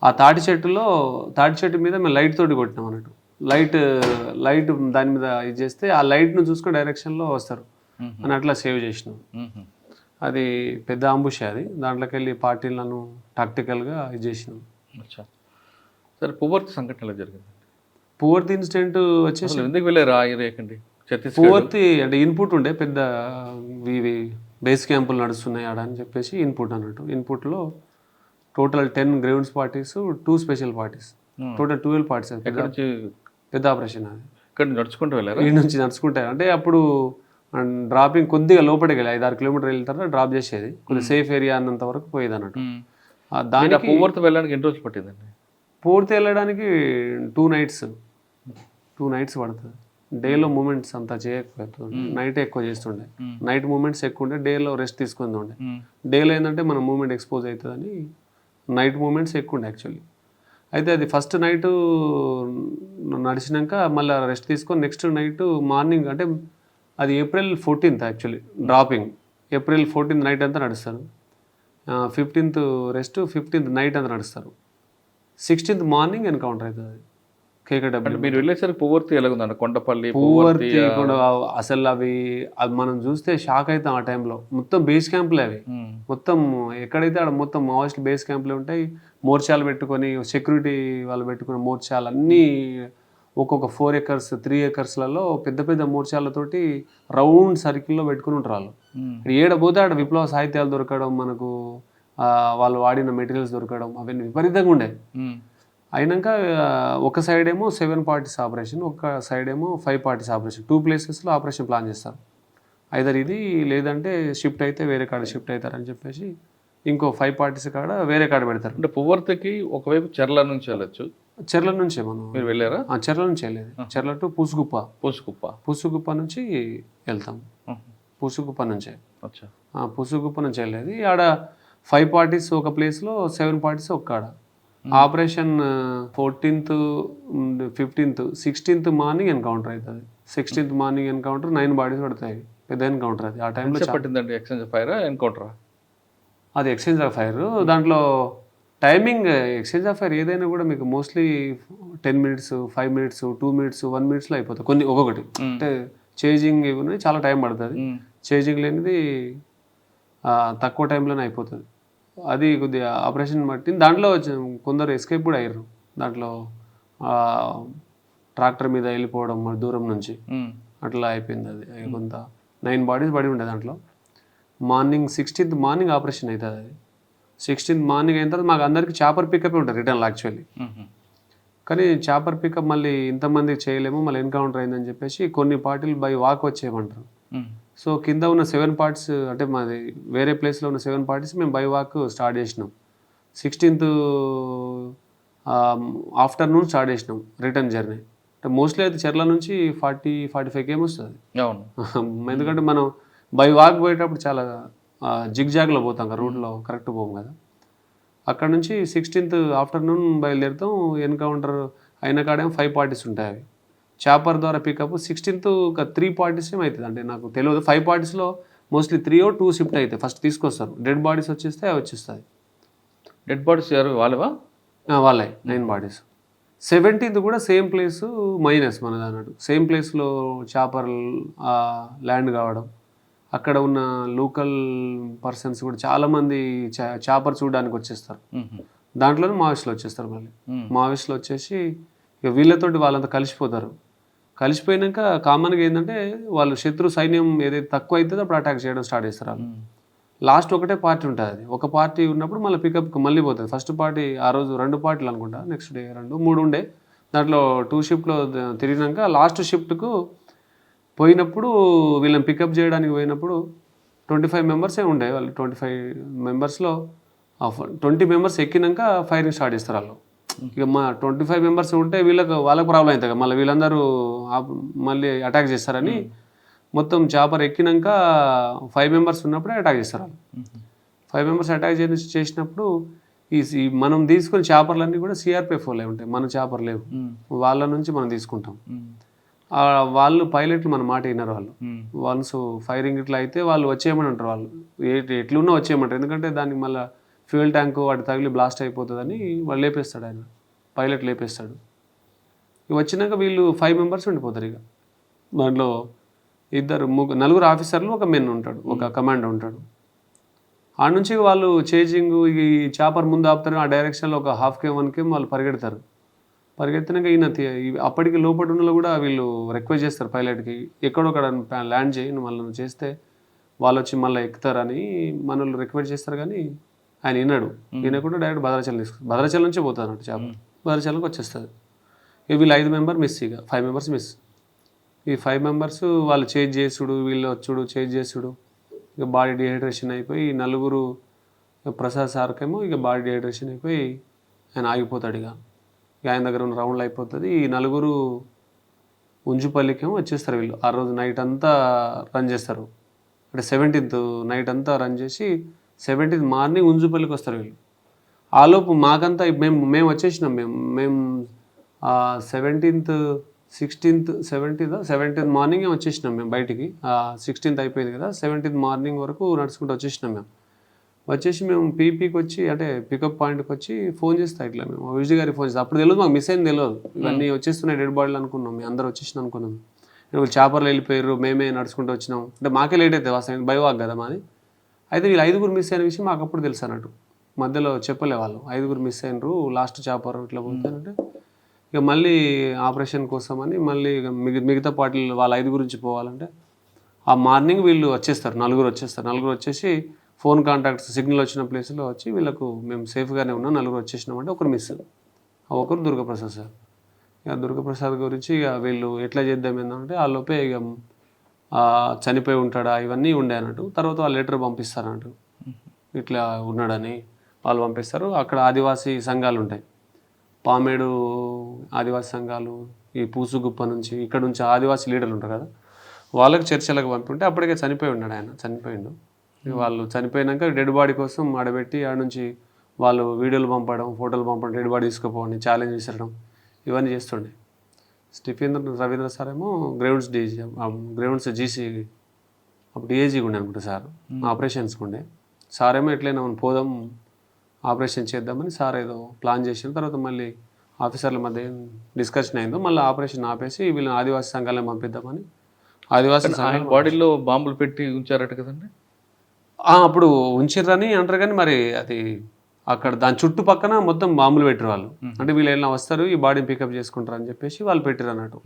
ఆ తాటి చెట్టు మీద మేము లైట్ తోటి కొట్టినాం అన్నట్టు. లైట్ దాని మీద ఇది చేస్తే ఆ లైట్ను చూసుకుని డైరెక్షన్లో వస్తారు అని అట్లా సేవ్ చేసినాం. అది పెద్ద అంబుష్. అది దాంట్లోకి వెళ్ళి పార్టీలను టాక్టికల్గా ఇది చేసినాం. సరే, పువర్తి సంఘటనలో జరిగింది. పువర్తి ఇన్సిడెంట్ వచ్చేసి ఎందుకు వెళ్ళారు ఆ ఏరియాకండి? పువర్తి అంటే ఇన్పుట్ ఉండే, పెద్ద బేస్ క్యాంపులు నడుస్తున్నాయి ఆడ అని చెప్పేసి ఇన్పుట్ అన్నట్టు. ఇన్పుట్లో total 10 grounds parties, 2 special parties, total 12 parties. పెద్ద ఆపరేషన్ అది. ఇక్కడ నడుచుకుంటూ వెళ్ళారు. ఈ నుంచి నడుచుకుంటారు. అంటే అప్పుడు డ్రాపింగ్ కొద్దిగా లోపలికి వెళ్ళి 5-6 కిలోమీటర్లు వెళ్ళిన తర్వాత డ్రాప్ చేసేది, కొద్దిగా సేఫ్ ఏరియా అన్నంత వరకు పోయేది అన్నట్టు. దానికి పువర్తి వెళ్ళడానికి ఎన్ని రోజులు పట్టిందండి? పూర్తి వెళ్ళడానికి 2 నైట్స్ పడుతుంది. డేలో మూమెంట్స్ అంతా చేయకపోతుంది, నైట్ ఎక్కువ చేస్తుండే. నైట్ మూమెంట్స్ ఎక్కువ ఉండే, డేలో రెస్ట్ తీసుకుంది ఉండే. డేలో ఏంటంటే మన మూమెంట్ ఎక్స్పోజ్ అవుతుందని నైట్ మూమెంట్స్ ఎక్కువ ఉండే యాక్చువల్లీ. అయితే అది ఫస్ట్ నైట్ నడిచినాక మళ్ళీ రెస్ట్ తీసుకొని నెక్స్ట్ నైట్ మార్నింగ్, అంటే అది April 14th actually dropping. April 14th night అంతా నడుస్తారు. 15th రెస్ట్, 15th నైట్ అంతా నడుస్తారు. 16th మార్నింగ్ ఎన్కౌంటర్ అవుతుంది కేకేడబ్ల్యూ. మీరు వెళ్ళేసరికి పువర్తి ఎలాగుందండి? కొండపల్లి పువర్తి కూడా అసలు అవి మనం చూస్తే షాక్ అవుతాం. ఆ టైంలో మొత్తం బేస్ క్యాంపులే అవి. మొత్తం ఎక్కడైతే ఆడ మొత్తం మావోయిస్ట్ బేస్ క్యాంపులే ఉంటాయి. మోర్చాలు పెట్టుకొని, సెక్యూరిటీ వాళ్ళు పెట్టుకున్న మోర్చాలు అన్నీ ఒక్కొక్క 4 acres 3 acresలలో పెద్ద పెద్ద మోర్చాలతోటి రౌండ్ సర్కిల్లో పెట్టుకుని ఉంటారు వాళ్ళు. ఏడపోతే ఆడ విప్లవ సాహిత్యాలు దొరకడం, మనకు వాళ్ళు వాడిన మెటీరియల్స్ దొరకడం, అవన్నీ విపరీతంగా ఉండే. అయినాక ఒక సైడ్ ఏమో 7 parties ఆపరేషన్, ఒక సైడ్ ఏమో 5 parties operation. 2 places operation plan చేస్తారు. ఐదర్ ఇది లేదంటే షిఫ్ట్ అయితే వేరే కాడ షిఫ్ట్ అవుతారని చెప్పేసి ఇంకో 5 parties కాడ వేరే కాడ పెడతారు. అంటే పువర్తికి ఒకవైపు చెర్ల నుంచి వెళ్ళొచ్చు, చెర్ల నుంచే మనం మీరు వెళ్ళారా? చెర్ల నుంచి వెళ్ళేది. చెర్ల టు పూసుగుప్ప. పూసుకుప్ప నుంచి వెళ్తాం. పూసుగుప్ప నుంచే అచ్చా. పూసుగుప్ప నుంచి వెళ్ళేది. ఆడ 5 పార్టీస్ ఒక ప్లేస్లో, 7 పార్టీస్ ఒక కాడ. Operation 14th 15th 16th morning encounter అవుతుంది. 16th మార్నింగ్ ఎన్కౌంటర్ 9 బాడీస్ పడతాయి. పెద్ద ఎన్కౌంటర్ అది. ఆ టైంలో పట్టిందండి. ఎక్స్చేంజ్ ఆఫ్ ఫైర్ ఎన్కౌంటరా? అది ఎక్స్చేంజ్ ఆఫ్ ఫైర్. దాంట్లో టైమింగ్ ఎక్స్చేంజ్ ఆఫ్ ఫైర్ ఏదైనా కూడా మీకు mostly 10 minutes, 5 minutes, 2 minutes, 1 minute అయిపోతుంది కొన్ని ఒక్కొక్కటి. అంటే చేజింగ్ ఇవి చాలా టైం పడుతుంది. చేజింగ్ లేనిది తక్కువ టైంలోనే అయిపోతుంది. అది కొద్దిగా ఆపరేషన్ బట్టి దాంట్లో కొందరు ఎస్కేప్ కూడా అయ్యారు. దాంట్లో ట్రాక్టర్ మీద వెళ్ళిపోవడం మరి దూరం నుంచి అట్లా అయిపోయింది. అది కొంత 9 బాడీస్ పడి ఉండే దాంట్లో. మార్నింగ్ 16th మార్నింగ్ ఆపరేషన్ అవుతుంది. అది 16th మార్నింగ్ అయిన తర్వాత మాకు అందరికీ చాపర్ పికప్ ఉంటుంది రిటర్న్లో యాక్చువల్లీ. కానీ చాపర్ పికప్ మళ్ళీ ఇంతమంది చేయలేము, మళ్ళీ ఎన్కౌంటర్ అయిందని చెప్పేసి కొన్ని పార్టీలు బై వాక్ వచ్చేయమంటారు. సో కింద ఉన్న 7 పార్టీస్ అంటే మాది వేరే ప్లేస్లో ఉన్న 7 పార్టీస్ మేము బై వాక్ స్టార్ట్ చేసినాం. 16th ఆఫ్టర్నూన్ స్టార్ట్ చేసినాం రిటర్న్ జర్నీ. అంటే మోస్ట్లీ అయితే చెర్ల నుంచి 40-45 km వస్తుంది. ఎందుకంటే మనం బై వాక్ పోయేటప్పుడు చాలా జిగ్జాగ్లో పోతాం కదా, రూట్లో కరెక్ట్ పోం కదా. అక్కడ నుంచి 16th ఆఫ్టర్నూన్ బయలుదేరుతాం. ఎన్కౌంటర్ అయిన కాడేమో 5 పార్టీస్ ఉంటాయి. అవి చాపర్ ద్వారా పికప్ 16th ఒక 3 పార్టీస్ ఏమో అవుతుంది. అంటే నాకు తెలియదు. 5 పార్టీస్లో మోస్ట్లీ 3 or 2 షిఫ్ట్ అవుతాయి. ఫస్ట్ తీసుకొస్తారు, డెడ్ బాడీస్ వచ్చేస్తే అవి వచ్చేస్తాయి. డెడ్ బాడీస్ ఎవరు వాళ్ళవా? వాళ్ళే 9 బాడీస్. 17th కూడా సేమ్ ప్లేసు మైనస్ మనది అన్నట్టు. సేమ్ ప్లేస్లో చాపర్ ల్యాండ్ కావడం, అక్కడ ఉన్న లోకల్ పర్సన్స్ కూడా చాలామంది చాపర్ చూడడానికి వచ్చేస్తారు. దాంట్లోనే మావిస్టులు వచ్చేస్తారు. మళ్ళీ మావిస్టులు వచ్చేసి ఇక వీళ్ళతోటి వాళ్ళంతా కలిసిపోతారు. కలిసిపోయినాక కామన్గా ఏంటంటే వాళ్ళు శత్రు సైన్యం ఏదైతే తక్కువ అవుతుందో అప్పుడు అటాక్ చేయడం స్టార్ట్ చేస్తారు. వాళ్ళు లాస్ట్ ఒకటే పార్టీ ఉంటుంది. అది ఒక పార్టీ ఉన్నప్పుడు మళ్ళీ పికప్కి మళ్ళీ పోతుంది. ఫస్ట్ పార్టీ ఆ రోజు 2 పార్టీలు అనుకుంటా, నెక్స్ట్ డే 2, 3 ఉండే. దాంట్లో 2 షిఫ్ట్లో తిరిగినాక లాస్ట్ షిఫ్ట్కు పోయినప్పుడు వీళ్ళని పికప్ చేయడానికి పోయినప్పుడు 25 మెంబర్సే ఉండే. వాళ్ళు 25 మెంబర్స్లో 20 మెంబర్స్ ఎక్కినాక ఫైరింగ్ స్టార్ట్ చేస్తారు వాళ్ళు. ఇక మా 25 మెంబర్స్ ఉంటే వాళ్ళకి ప్రాబ్లం అవుతుంది. మళ్ళీ వీళ్ళందరూ మళ్ళీ అటాక్ చేస్తారని మొత్తం చాపర్ ఎక్కినాక 5 మెంబర్స్ ఉన్నప్పుడే అటాక్ చేస్తారు వాళ్ళు. 5 మెంబర్స్ అటాక్ చేసినప్పుడు ఈ మనం తీసుకునే చాపర్లన్నీ కూడా సిఆర్పిఎఫ్ వాళ్ళే ఉంటాయి. మన చాపర్ లేవు. వాళ్ళ నుంచి మనం తీసుకుంటాం. వాళ్ళు పైలట్లు మన మాట విన్నారు. వాళ్ళు సో ఫైరింగ్ ఇట్లా అయితే వాళ్ళు వచ్చేయమని అంటారు. వాళ్ళు ఎట్లున్నా వచ్చేయమంటారు. ఎందుకంటే దానికి మళ్ళీ ఫ్యూయల్ ట్యాంక్ వాటి తగిలి బ్లాస్ట్ అయిపోతుందని వాళ్ళు లేపేస్తాడు. ఆయన పైలట్ లేపేస్తాడు. ఇక వచ్చినాక వీళ్ళు 5 మెంబర్స్ ఉండిపోతారు. ఇక దాంట్లో 4 ఆఫీసర్లు, ఒక మెన్ ఉంటాడు, ఒక కమాండర్ ఉంటాడు. ఆ నుంచి వాళ్ళు చేజింగ్ ఈ చాపర్ ముందు ఆపుతారు. ఆ డైరెక్షన్లో ఒక 1/2 km 1 km వాళ్ళు పరిగెడతారు. పరిగెత్తినాక ఈయన అప్పటికి లోపల ఉన్న కూడా వీళ్ళు రిక్వెస్ట్ చేస్తారు పైలట్కి, ఎక్కడొక్కడ ల్యాండ్ చేయి, మళ్ళీ నువ్వు చేస్తే వాళ్ళు వచ్చి మళ్ళీ ఎక్కుతారని మనల్ని రిక్వెస్ట్ చేస్తారు. కానీ ఆయన విన్నాడు. కూడా డైరెక్ట్ భద్రాచలం తీసుకొస్తారు. భద్రాచలం నుంచే పోతుంది అన్నట్టు చాపర్. భద్రాచలంకి వచ్చేస్తుంది. ఇక వీళ్ళు 5 మెంబర్ మిస్. ఇక 5 మెంబర్స్ మిస్. ఈ 5 మెంబర్స్ వాళ్ళు చేంజ్ చేసుడు, వీళ్ళు వచ్చుడు, చేంజ్ చేసుడు. ఇక బాడీ డిహైడ్రేషన్ అయిపోయి 4 ప్రసాద్ సార్కేమో ఇక బాడీ డిహైడ్రేషన్ అయిపోయి ఆయన ఆగిపోతాడు. ఇక ఆయన దగ్గర ఉన్న రౌండ్లు అయిపోతుంది. ఈ 4 ఉంజుపల్లికేమో వచ్చేస్తారు. వీళ్ళు ఆ రోజు నైట్ అంతా రన్ చేస్తారు. అంటే 17th నైట్ అంతా రన్ చేసి 17th మార్నింగ్ ఉంజుపల్లికి వస్తారు వీళ్ళు. ఆలోపు మాకంతా మేము వచ్చేసినాం. మేము 17th 17th మార్నింగే వచ్చేసినాం మేము బయటికి. 16th అయిపోయింది కదా, 17th మార్నింగ్ వరకు నడుచుకుంటూ వచ్చేసినాం. వచ్చేసి మేము పీపీకి వచ్చి అంటే పికప్ పాయింట్కి వచ్చి ఫోన్ చేస్తాం. ఇట్లా మేము విజయ్ గారికి ఫోన్ చేస్తాం. అప్పుడు తెలియదు మాకు మిస్ అయింది తెలియదు. ఇవన్నీ వచ్చేస్తున్నాయి డెడ్ బాడీలు అనుకున్నాం. మేము అందరూ వచ్చేసిన అనుకున్నాం. వీళ్ళు చాపర్లు వెళ్ళిపోయారు, మేమే నడుచుకుంటూ వచ్చినాం. అంటే మాకే లేట్ అవుతుంది వాస్తవం, బైవాక్ కదా మాది. అయితే వీళ్ళు 5 మిస్ అయిన విషయం మాకు అప్పుడు తెలుసు అన్నట్టు. మధ్యలో చెప్పలే వాళ్ళు 5 మిస్ అయినరు లాస్ట్ చాపర్ ఇట్లా పోతానంటే. ఇక మళ్ళీ ఆపరేషన్ కోసం అని మళ్ళీ మిగతా పార్టీలు వాళ్ళ 5 గురించి పోవాలంటే ఆ మార్నింగ్ వీళ్ళు వచ్చేస్తారు. 4 వచ్చేస్తారు. 4 వచ్చేసి ఫోన్ కాంటాక్ట్స్ సిగ్నల్ వచ్చిన ప్లేస్లో వచ్చి వీళ్ళకు మేము సేఫ్గానే ఉన్నాం 4 వచ్చేసినామంటే ఒకరు మిస్. ఒకరు దుర్గప్రసాద్ సార్. ఇక దుర్గప్రసాద్ గురించి ఇక వీళ్ళు ఎట్లా చేద్దాం ఏంటంటే ఆ లోపే ఇక చనిపోయి ఉంటాడా ఇవన్నీ ఉండే అన్నట్టు. తర్వాత వాళ్ళు లెటర్ పంపిస్తారు అన్నట్టు, ఇట్లా ఉన్నాడని వాళ్ళు పంపిస్తారు. అక్కడ ఆదివాసీ సంఘాలు ఉంటాయి. పామేడు ఆదివాసీ సంఘాలు, ఈ పూసుగుప్ప నుంచి ఇక్కడ నుంచి ఆదివాసీ లీడర్లు ఉంటారు కదా, వాళ్ళకి చర్చలకు పంపింటే అప్పటికే చనిపోయి ఉన్నాడు ఆయన, చనిపోయిండు. వాళ్ళు చనిపోయినాక డెడ్ బాడీ కోసం ఆడబెట్టి ఆడ నుంచి వాళ్ళు వీడియోలు పంపడం, ఫోటోలు పంపడం, డెడ్ బాడీ తీసుకుపోవడం, ఛాలెంజ్ విసరడం, ఇవన్నీ చేస్తుండే. రవీంద్ర సార్ ఏమో గ్రౌండ్స్ జీసీ అప్పుడు డిఐజీగా ఉండే అనుకుంటా సార్, ఆపరేషన్స్కి ఉండే. సార్ ఏమో ఎట్లయినా మనం పోదాం ఆపరేషన్ చేద్దామని సార్ ఏదో ప్లాన్ చేసిన తర్వాత మళ్ళీ ఆఫీసర్ల మధ్య డిస్కషన్ అయిందో మళ్ళీ ఆపరేషన్ ఆపేసి వీళ్ళని ఆదివాసీ సంఘాలను పంపిద్దామని ఆదివాసీ బాడీలో బాంబులు పెట్టి ఉంచారట కదండి. అప్పుడు ఉంచిర్రని అంటారు కానీ మరి అది అక్కడ దాని చుట్టుపక్కన మొత్తం బాంబులు పెట్టిరు వాళ్ళు. అంటే వీళ్ళు ఎలా వస్తారు ఈ బాడీని పికప్ చేసుకుంటారు అని చెప్పేసి వాళ్ళు పెట్టిరు అన్నట్టు.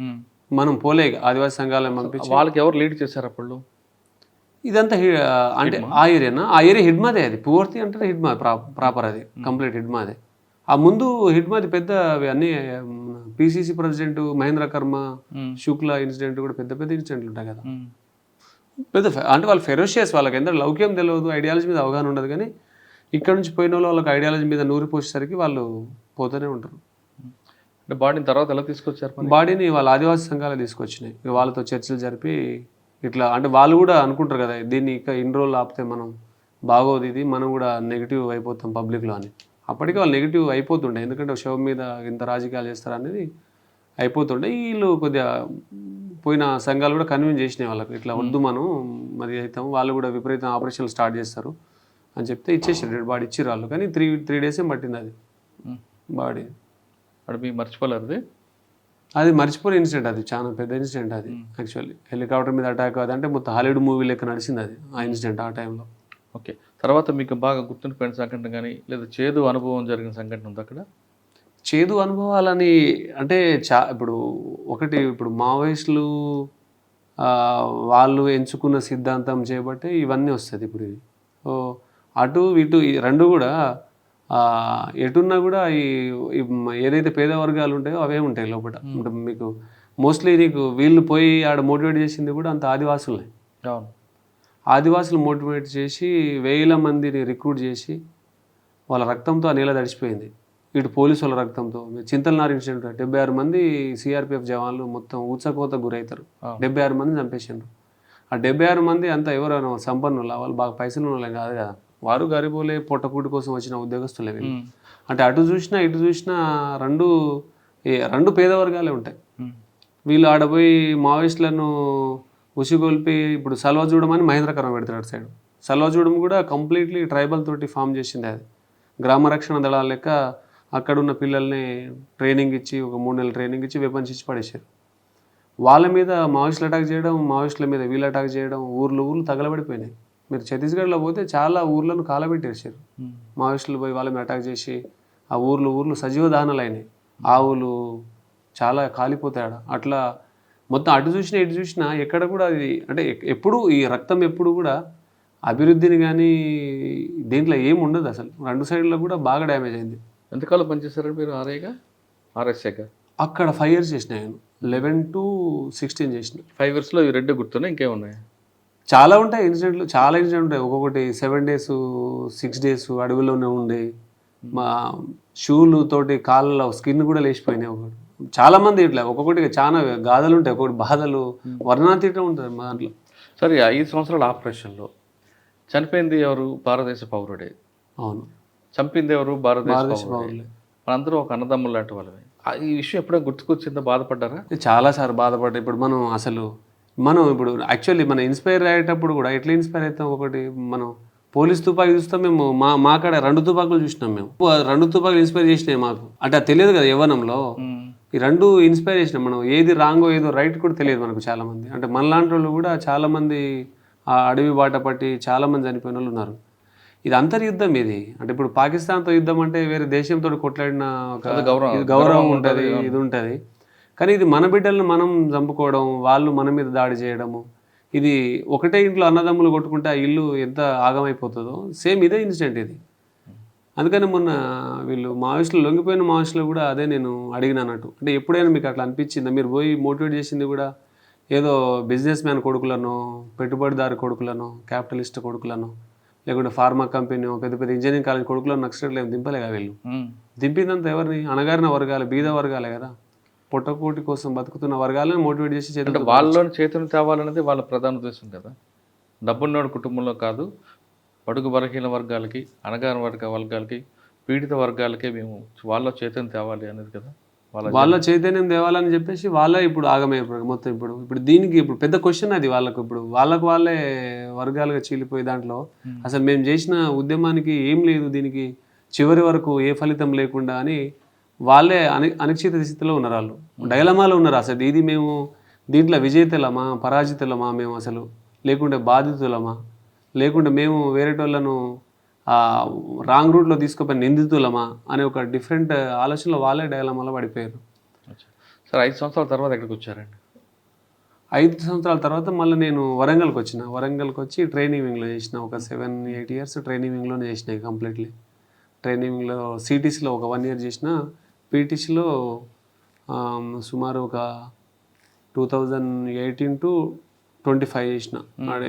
మనం పోలే ఆదివాసీ సంఘాలను పంపించి వాళ్ళకి ఎవరు లీడ్ చేశారు అప్పుడు? ఇదంతా అంటే ఆ ఏరియా హిడ్మాదే, అది పూర్తి అంటే హిడ్మా ప్రాపర్, అది కంప్లీట్ హిడ్మాదే. ఆ ముందు హిడ్మాది పెద్ద అన్ని పిసిసి ప్రెసిడెంట్ మహేంద్ర కర్మ, శుక్లా ఇన్సిడెంట్ కూడా పెద్ద పెద్ద ఇన్సిడెంట్లు ఉంటాయి కదా. పెద్ద అంటే వాళ్ళు ఫెరోషియస్, వాళ్ళకి ఎంత లౌక్యం తెలియదు, ఐడియాలజీ మీద అవగాహన ఉండదు. కానీ ఇక్కడ నుంచి పోయిన వాళ్ళు వాళ్ళకి ఐడియాలజీ మీద నూరి పోసేసరికి వాళ్ళు పోతూనే ఉంటారు. అంటే బాడీని తర్వాత ఎలా తీసుకొచ్చారు? బాడీని వాళ్ళ ఆదివాసీ సంఘాలు తీసుకొచ్చినాయి, వాళ్ళతో చర్చలు జరిపి ఇట్లా. అంటే వాళ్ళు కూడా అనుకుంటారు కదా దీన్ని ఇక ఇన్ని రోజులు ఆపితే మనం బాగోదు, ఇది మనం కూడా నెగిటివ్ అయిపోతాం పబ్లిక్లో అని. అప్పటికే వాళ్ళు నెగిటివ్ అయిపోతుండే, ఎందుకంటే షో మీద ఇంత రాజకీయాలు చేస్తారు అనేది అయిపోతుండే. వీళ్ళు కొద్దిగా పోయిన సంఘాలు కూడా కన్విన్స్ చేసినాయి వాళ్ళకి, ఇట్లా వద్దు మనం మరి అవుతాము, వాళ్ళు కూడా విపరీతం ఆపరేషన్లు స్టార్ట్ చేస్తారు అని చెప్తే ఇచ్చేసారు, డెడ్ బాడీ ఇచ్చిర్రు వాళ్ళు. కానీ త్రీ డేసే పట్టింది అది బాడీ. అక్కడ మీకు మర్చిపోలేరు అది మర్చిపోయిన ఇన్సిడెంట్, అది చాలా పెద్ద ఇన్సిడెంట్ అది. యాక్చువల్లీ హెలికాప్టర్ మీద అటాక్ అదంటే మొత్తం హాలీవుడ్ మూవీ లెక్క నడిచింది అది, ఆ ఇన్సిడెంట్ ఆ టైంలో. ఓకే, తర్వాత మీకు బాగా గుర్తుండిపోయిన సంఘటన కానీ లేదా చేదు అనుభవం జరిగిన సంఘటన ఉంది అక్కడ? చేదు అనుభవాలని అంటే ఇప్పుడు మావోయిస్టులు వాళ్ళు ఎంచుకున్న సిద్ధాంతం చేయబట్టే ఇవన్నీ వస్తుంది. ఇప్పుడు ఇది అటు ఇటు రెండు కూడా ఎటున్నా కూడా ఈ ఏదైతే పేద వర్గాలు ఉంటాయో అవే ఉంటాయి లోపల. మీకు మోస్ట్లీ నీకు వీళ్ళు పోయి ఆడ మోటివేట్ చేసింది కూడా అంత ఆదివాసులే. ఆదివాసులు మోటివేట్ చేసి వేల మందిని రిక్రూట్ చేసి వాళ్ళ రక్తంతో ఆ నేల తడిచిపోయింది. ఇటు పోలీసు వాళ్ళ రక్తంతో. చింతలనారు ఇన్సిడెంట్ 76 మంది సిఆర్పిఎఫ్ జవాన్లు మొత్తం ఊచకోత గురవుతారు, 76 మంది చంపేసిండ్రు. ఆ 76 మంది అంతా ఎవరైనా సంపన్నుల వాళ్ళు, బాగా పైసలు వాళ్ళే కాదు కదా, వారు గరీబోలే పొట్టకూటి కోసం వచ్చిన ఉద్యోగస్తులే వీళ్ళు. అంటే అటు చూసినా ఇటు చూసినా రెండు పేద వర్గాలే ఉంటాయి. వీళ్ళు ఆడపోయి మావోయిస్టులను ఉసిగొల్పి ఇప్పుడు సల్వాజూడం అని మహేంద్రకరం పెడతాడు అటు సైడ్. సల్వాజూడం కూడా కంప్లీట్లీ ట్రైబల్ తోటి ఫామ్ చేసింది అది. గ్రామ రక్షణ దళాల లెక్క అక్కడున్న పిల్లల్ని ట్రైనింగ్ ఇచ్చి, ఒక 3 నెలల ట్రైనింగ్ ఇచ్చి వెపన్స్ ఇచ్చి పడేశారు. వాళ్ళ మీద మావోయిస్టులు అటాక్ చేయడం, మావోయిస్టుల మీద వీళ్ళు అటాక్ చేయడం, ఊర్లు తగలబడిపోయినాయి. మీరు ఛత్తీస్గఢ్లో పోతే చాలా ఊర్లను కాలబెట్టేసారు మావోయిస్టులు. పోయి వాళ్ళ మీద అటాక్ చేసి ఆ ఊర్లు సజీవ దహనాలు అయినాయి. ఆవులు చాలా కాలిపోతాడు. అట్లా మొత్తం అటు చూసినా ఇటు చూసినా ఎక్కడ కూడా అది అంటే ఎప్పుడు ఈ రక్తం ఎప్పుడు కూడా అభివృద్ధిని కానీ దీంట్లో ఏమి ఉండదు అసలు. రెండు సైడ్లో కూడా బాగా డ్యామేజ్ అయింది. ఎంతకాలం పనిచేస్తారండి మీరు ఆర్ఎస్ఏగా? అక్కడ 5 years చేసిన నేను, 11 to 16 చేసిన. 5 yearsలో ఇవి 2 గుర్తున్నాయి, ఇంకేమున్నాయి? చాలా ఉంటాయి ఇన్సిడెంట్లు, చాలా ఇన్సిడెంట్ ఉంటాయి. ఒక్కొక్కటి 7 days 6 days అడవిలోనే ఉండే, మా షూలు తోటి కాళ్ళలో స్కిన్ కూడా లేచిపోయినాయి. ఒకటి చాలా మంది ఇట్లా ఒక్కొక్కటి చాలా గాథలు ఉంటాయి, ఒక్కొక్కటి బాధలు వర్ణాతీతం ఉంటుంది మా దాంట్లో. సరే, 5 సంవత్సరాల ఆపరేషన్లో చనిపోయింది ఎవరు? భారతదేశ పౌరుడే. అవును. చంపింది ఎవరు? భారతదేశ పౌరులే. మనందరూ ఒక అన్నదమ్ములు లాంటి వాళ్ళమే. ఈ విషయం ఎప్పుడైనా గుర్తుకొచ్చిందో బాధపడ్డారా? చాలాసార్లు బాధపడ్డా. ఇప్పుడు మనం ఇప్పుడు యాక్చువల్లీ మనం ఇన్స్పైర్ అయ్యేటప్పుడు కూడా ఎట్లా ఇన్స్పైర్ అవుతాం? ఒకటి మనం పోలీస్ తుపాకీ చూస్తాం, మేము మా కాడ 2 తుపాకులు చూసినాం. మేము 2 తుపాకులు ఇన్స్పైర్ చేసినాయి మాకు. అంటే అది తెలియదు కదా యవ్వనంలో, ఈ 2 ఇన్స్పైర్ చేసినాం. మనం ఏది రాంగో ఏదో రైట్ కూడా తెలియదు మనకు. చాలామంది అంటే మనలాంటి వాళ్ళు కూడా చాలామంది ఆ అడవి బాట పట్టి చాలామంది చనిపోయిన వాళ్ళు ఉన్నారు. ఇది అంతర్యుద్ధం ఇది. అంటే ఇప్పుడు పాకిస్తాన్తో యుద్ధం అంటే వేరే దేశంతో కొట్లాడిన గౌరవం ఉంటుంది, ఇది ఉంటుంది. కానీ ఇది మన బిడ్డలను మనం చంపుకోవడం, వాళ్ళు మన మీద దాడి చేయడము, ఇది ఒకటే ఇంట్లో అన్నదమ్ములు కొట్టుకుంటే ఆ ఇల్లు ఎంత ఆగమైపోతుందో సేమ్ ఇదే ఇన్సిడెంట్ ఇది. అందుకని మొన్న వీళ్ళు మావోయిస్టులు లొంగిపోయిన మావోయిస్టులు కూడా అదే నేను అడిగినట్టు. అంటే ఎప్పుడైనా మీకు అట్లా అనిపించిందా? మీరు పోయి మోటివేట్ చేసింది కూడా ఏదో బిజినెస్ మ్యాన్ కొడుకులను, పెట్టుబడిదారు కొడుకులను, క్యాపిటలిస్ట్ కొడుకులను లేకుంటే ఫార్మా కంపెనీ పెద్ద పెద్ద ఇంజనీరింగ్ కాలేజ్ కొడుకులో నక్సలైట్లు ఏం దింపలేగా వీళ్ళు. దింపిందంతా ఎవరిని? అణగారిన వర్గాలు, బీద వర్గాలే కదా, పొట్టకూటి కోసం బతుకుతున్న వర్గాలను మోటివేట్ చేసి అంటే వాళ్ళలోని చైతన్యం తేవాలనేది వాళ్ళ ప్రధాన ఉద్దేశం కదా. డబ్బున్నోడి కుటుంబంలో కాదు, బడుగు బలహీన వర్గాలకి, అణగారిన వర్గాలకి, పీడిత వర్గాలకే మేము వాళ్ళ చైతన్యం తేవాలి అనేది కదా వాళ్ళ చైతన్యం తేవాలని చెప్పేసి వాళ్ళే ఇప్పుడు ఆగమైపోయారు మొత్తం. ఇప్పుడు దీనికి ఇప్పుడు పెద్ద క్వశ్చన్ అది వాళ్ళకు. ఇప్పుడు వాళ్ళే వర్గాలుగా చీలిపోయి దాంట్లో అసలు మేము చేసిన ఉద్యమానికి ఏం లేదు, దీనికి చివరి వరకు ఏ ఫలితం లేకుండా అని వాళ్ళే అనిశ్చిత స్థితిలో ఉన్నారు. వాళ్ళు డైలమాలో ఉన్నారు. అసలు ఇది మేము దీంట్లో విజేతలమా పరాజితులమా మేము అసలు, లేకుంటే బాధితులమా, లేకుంటే మేము వేరేటోళ్ళను రాంగ్ రూట్లో తీసుకుపోయి నిందితులమా అనే ఒక డిఫరెంట్ ఆలోచనలో వాళ్ళే డైలమాలో పడిపోయారు. సార్ 5 సంవత్సరాల తర్వాత ఎక్కడికి వచ్చారండి? 5 సంవత్సరాల తర్వాత మళ్ళీ నేను వరంగల్కి వచ్చిన. వరంగల్కి వచ్చి ట్రైనింగ్లో చేసిన. ఒక 7-8 ఇయర్స్ ట్రైనింగ్లోనే చేసిన కంప్లీట్లీ. ట్రైనింగ్లో సిటీసీలో ఒక 1 ఇయర్ చేసిన. పీటీసీలో సుమారు ఒక 2018 to 25 చేసిన.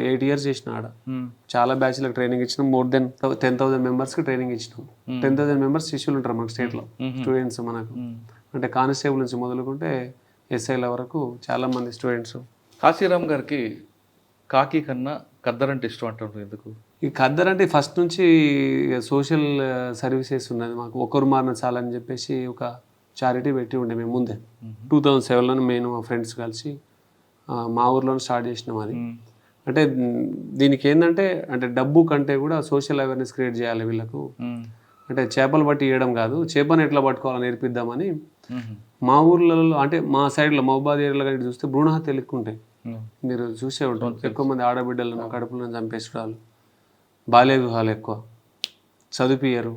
8 ఇయర్స్ చేసిన ఆడ. చాలా బ్యాచ్లకు ట్రైనింగ్ ఇచ్చినాం. మోర్ దెన్ 10,000 మెంబర్స్కి ట్రైనింగ్ ఇచ్చినాం. 10,000 మెంబర్స్ శిష్యులు ఉంటారు మనకు స్టేట్లో, స్టూడెంట్స్ మనకు. అంటే కానిస్టేబుల్ నుంచి మొదలుకుంటే ఎస్ఐల వరకు చాలామంది స్టూడెంట్స్. కాశీరామ్ గారికి కాకి కన్నా ఖద్దర్ అంటే ఇష్టం అంటారు ఎందుకు? ఈ ఖద్దర్ అంటే ఫస్ట్ నుంచి సోషల్ సర్వీసెస్ ఉన్నది మాకు. ఒక్కరు మారిన చాలని చెప్పేసి ఒక చారిటీ పెట్టి ఉండే మేము ముందే. 2007లో నేను మా ఫ్రెండ్స్ కలిసి మా ఊర్లోనే స్టార్ట్ చేసినాం అది. అంటే దీనికి ఏంటంటే అంటే డబ్బు కంటే కూడా సోషల్ అవేర్నెస్ క్రియేట్ చేయాలి వీళ్ళకు. అంటే చేపలు పట్టి ఇవ్వడం కాదు, చేపను ఎట్లా పట్టుకోవాలో నేర్పిద్దామని మా ఊర్లలో, అంటే మా సైడ్లో మహబూబాద్ ఏరియాలో కానీ చూస్తే భ్రూణ హత్యలు ఎక్కువ ఉంటాయి. మీరు చూసే ఉంటారు. ఎక్కువ మంది ఆడబిడ్డలను కడుపులను చంపేసుకోవాలి, బాల్య వివాహాలు ఎక్కువ, చదివిపియ్యరు.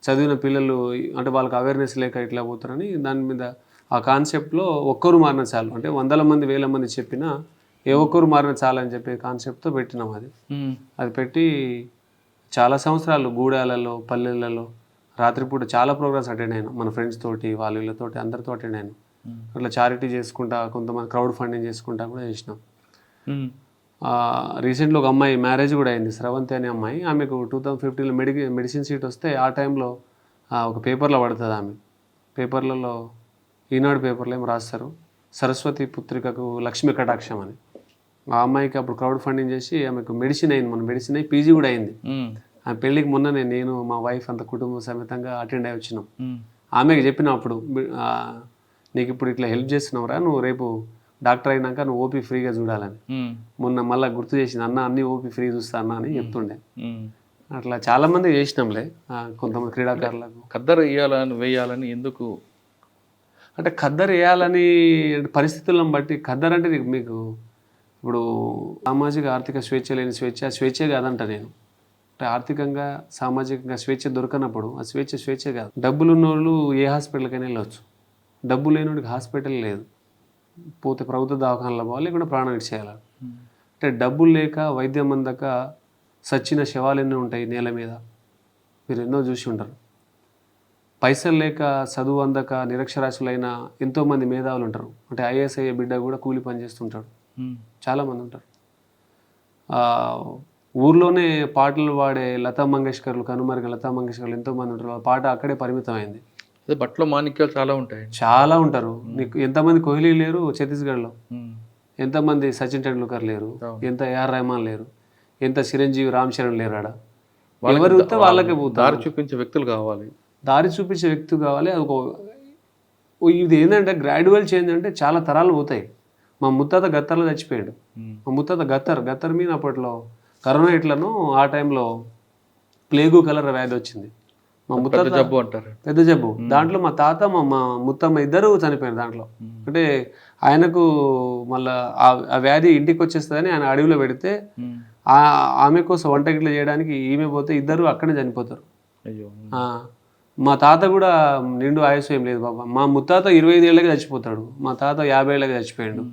చదివిన పిల్లలు అంటే వాళ్ళకి అవేర్నెస్ లేక ఇట్లా పోతారని దాని మీద ఆ కాన్సెప్ట్లో ఒక్కరు మారిన చాలు, అంటే 100 మంది 1000 మంది చెప్పినా ఏ ఒక్కరు మారిన చాలు అని చెప్పే కాన్సెప్ట్తో పెట్టినాం అది. అది పెట్టి చాలా సంవత్సరాలు గూడాలలో పల్లెలలో రాత్రిపూట చాలా ప్రోగ్రామ్స్ అటెండ్ అయినాం. మన ఫ్రెండ్స్ తోటి వాళ్ళతోటి అందరితో అటెండ్ అయినాం. అట్లా చారిటీ చేసుకుంటా, కొంతమంది క్రౌడ్ ఫండింగ్ చేసుకుంటా కూడా చేసినాం. రీసెంట్గా ఒక అమ్మాయి మ్యారేజ్ కూడా అయింది, స్రవంతి అనే అమ్మాయి. ఆమెకు 2015లో మెడిసిన్ సీట్ వస్తే ఆ టైంలో ఒక పేపర్లో పడుతుంది. ఆమె పేపర్లలో ఈనాడు పేపర్లో ఏమో రాస్తారు, సరస్వతి పుత్రికకు లక్ష్మీ కటాక్షం అని. ఆ అమ్మాయికి అప్పుడు క్రౌడ్ ఫండింగ్ చేసి ఆమెకు మెడిసిన్ అయింది. మన మెడిసిన్ అయ్యి పీజీ కూడా అయింది. ఆ పెళ్ళికి మొన్ననే నేను మా వైఫ్ అంత కుటుంబ సమేతంగా అటెండ్ అయి వచ్చినాం. ఆమెకి చెప్పిన అప్పుడు, నీకు ఇప్పుడు ఇట్లా హెల్ప్ చేస్తున్నావురా, నువ్వు రేపు డాక్టర్ అయినాక నువ్వు ఓపీ ఫ్రీగా చూడాలని. మొన్న మళ్ళీ గుర్తు చేసింది, అన్న అన్ని ఓపీ ఫ్రీ చూస్తా అన్న అని చెప్తుండే. అట్లా చాలా మంది చేసినాంలే. కొంతమంది క్రీడాకారులకు ఖద్దరు వేయాలని ఎందుకు అంటే ఖద్దరు వేయాలని పరిస్థితులను బట్టి. ఖద్దరు అంటే మీకు ఇప్పుడు సామాజిక ఆర్థిక స్వేచ్ఛ లేని స్వేచ్ఛే కాదంట నేను. అంటే ఆర్థికంగా సామాజికంగా స్వేచ్ఛ దొరకనప్పుడు ఆ స్వేచ్ఛే కాదు. డబ్బులు ఉన్నోళ్ళు ఏ హాస్పిటల్కైనా వెళ్ళవచ్చు, డబ్బు లేనివాడికి హాస్పిటల్ లేదు, పోతే ప్రభుత్వ దవాఖానలో పోవాలి, లేకుండా ప్రాణం ఇచ్చేయాలి. అంటే డబ్బులు లేక వైద్యం అందక సచ్చిన శవాలు ఎన్నో ఉంటాయి నేల మీద, మీరు ఎన్నో చూసి ఉంటారు. పైసలు లేక చదువు అందక నిరక్షరాస్యులైన ఎంతోమంది మేధావులు ఉంటారు. అంటే ఐఏఎస్ అయ్యే బిడ్డ కూడా కూలి పని చేస్తుంటాడు, చాలామంది ఉంటారు. ఊర్లోనే పాటలు పాడే లతా మంగేష్కర్లు, కనుమరుగ లతా మంగేష్కర్లు ఎంతోమంది ఉంటారు. ఆ పాట అక్కడే పరిమితమైంది. బట్టలో మాణిక్యాలు చాలా ఉంటాయి, చాలా ఉంటారు. నీకు ఎంతమంది కోహ్లీ లేరు ఛత్తీస్గఢ్లో, ఎంతమంది సచిన్ టెండూల్కర్ లేరు, ఎంత ఏఆర్ రెహమాన్ లేరు, ఎంత చిరంజీవి రామ్ చరణ్ లేరు. ఆడ ఎవరు వాళ్ళకే దారి చూపించే వ్యక్తులు కావాలి, దారి చూపించే వ్యక్తి కావాలి. అది ఇది ఏంటంటే గ్రాడ్యువల్ చేంజ్ అంటే చాలా తరాలు పోతాయి. మా ముత్తాత గత్తర్లో చచ్చిపోయాడు. మా ముత్తాత గత్తర్ మీద అప్పట్లో కరోనా ఎట్లను ఆ టైంలో ప్లేగు కలర్ వ్యాధి వచ్చింది. మా ముత్తాత జబ్బు అంటారు, పెద్ద జబ్బు. దాంట్లో మా తాత మా ముత్తమ్మ ఇద్దరు చనిపోయారు దాంట్లో. అంటే ఆయనకు మళ్ళా ఆ వ్యాధి ఇంటికి వచ్చేస్తుందని ఆయన అడవిలో పెడితే ఆమె కోసం వంట గిట్ల చేయడానికి ఈమె పోతే ఇద్దరు అక్కడే చనిపోతారు. అయ్యో. మా తాత కూడా నిండు ఆయుసు ఏం లేదు బాబా. మా ముత్తాత 25 ఏళ్ళకి చచ్చిపోతాడు, మా తాత 50 ఏళ్ళకి చచ్చిపోయాడు.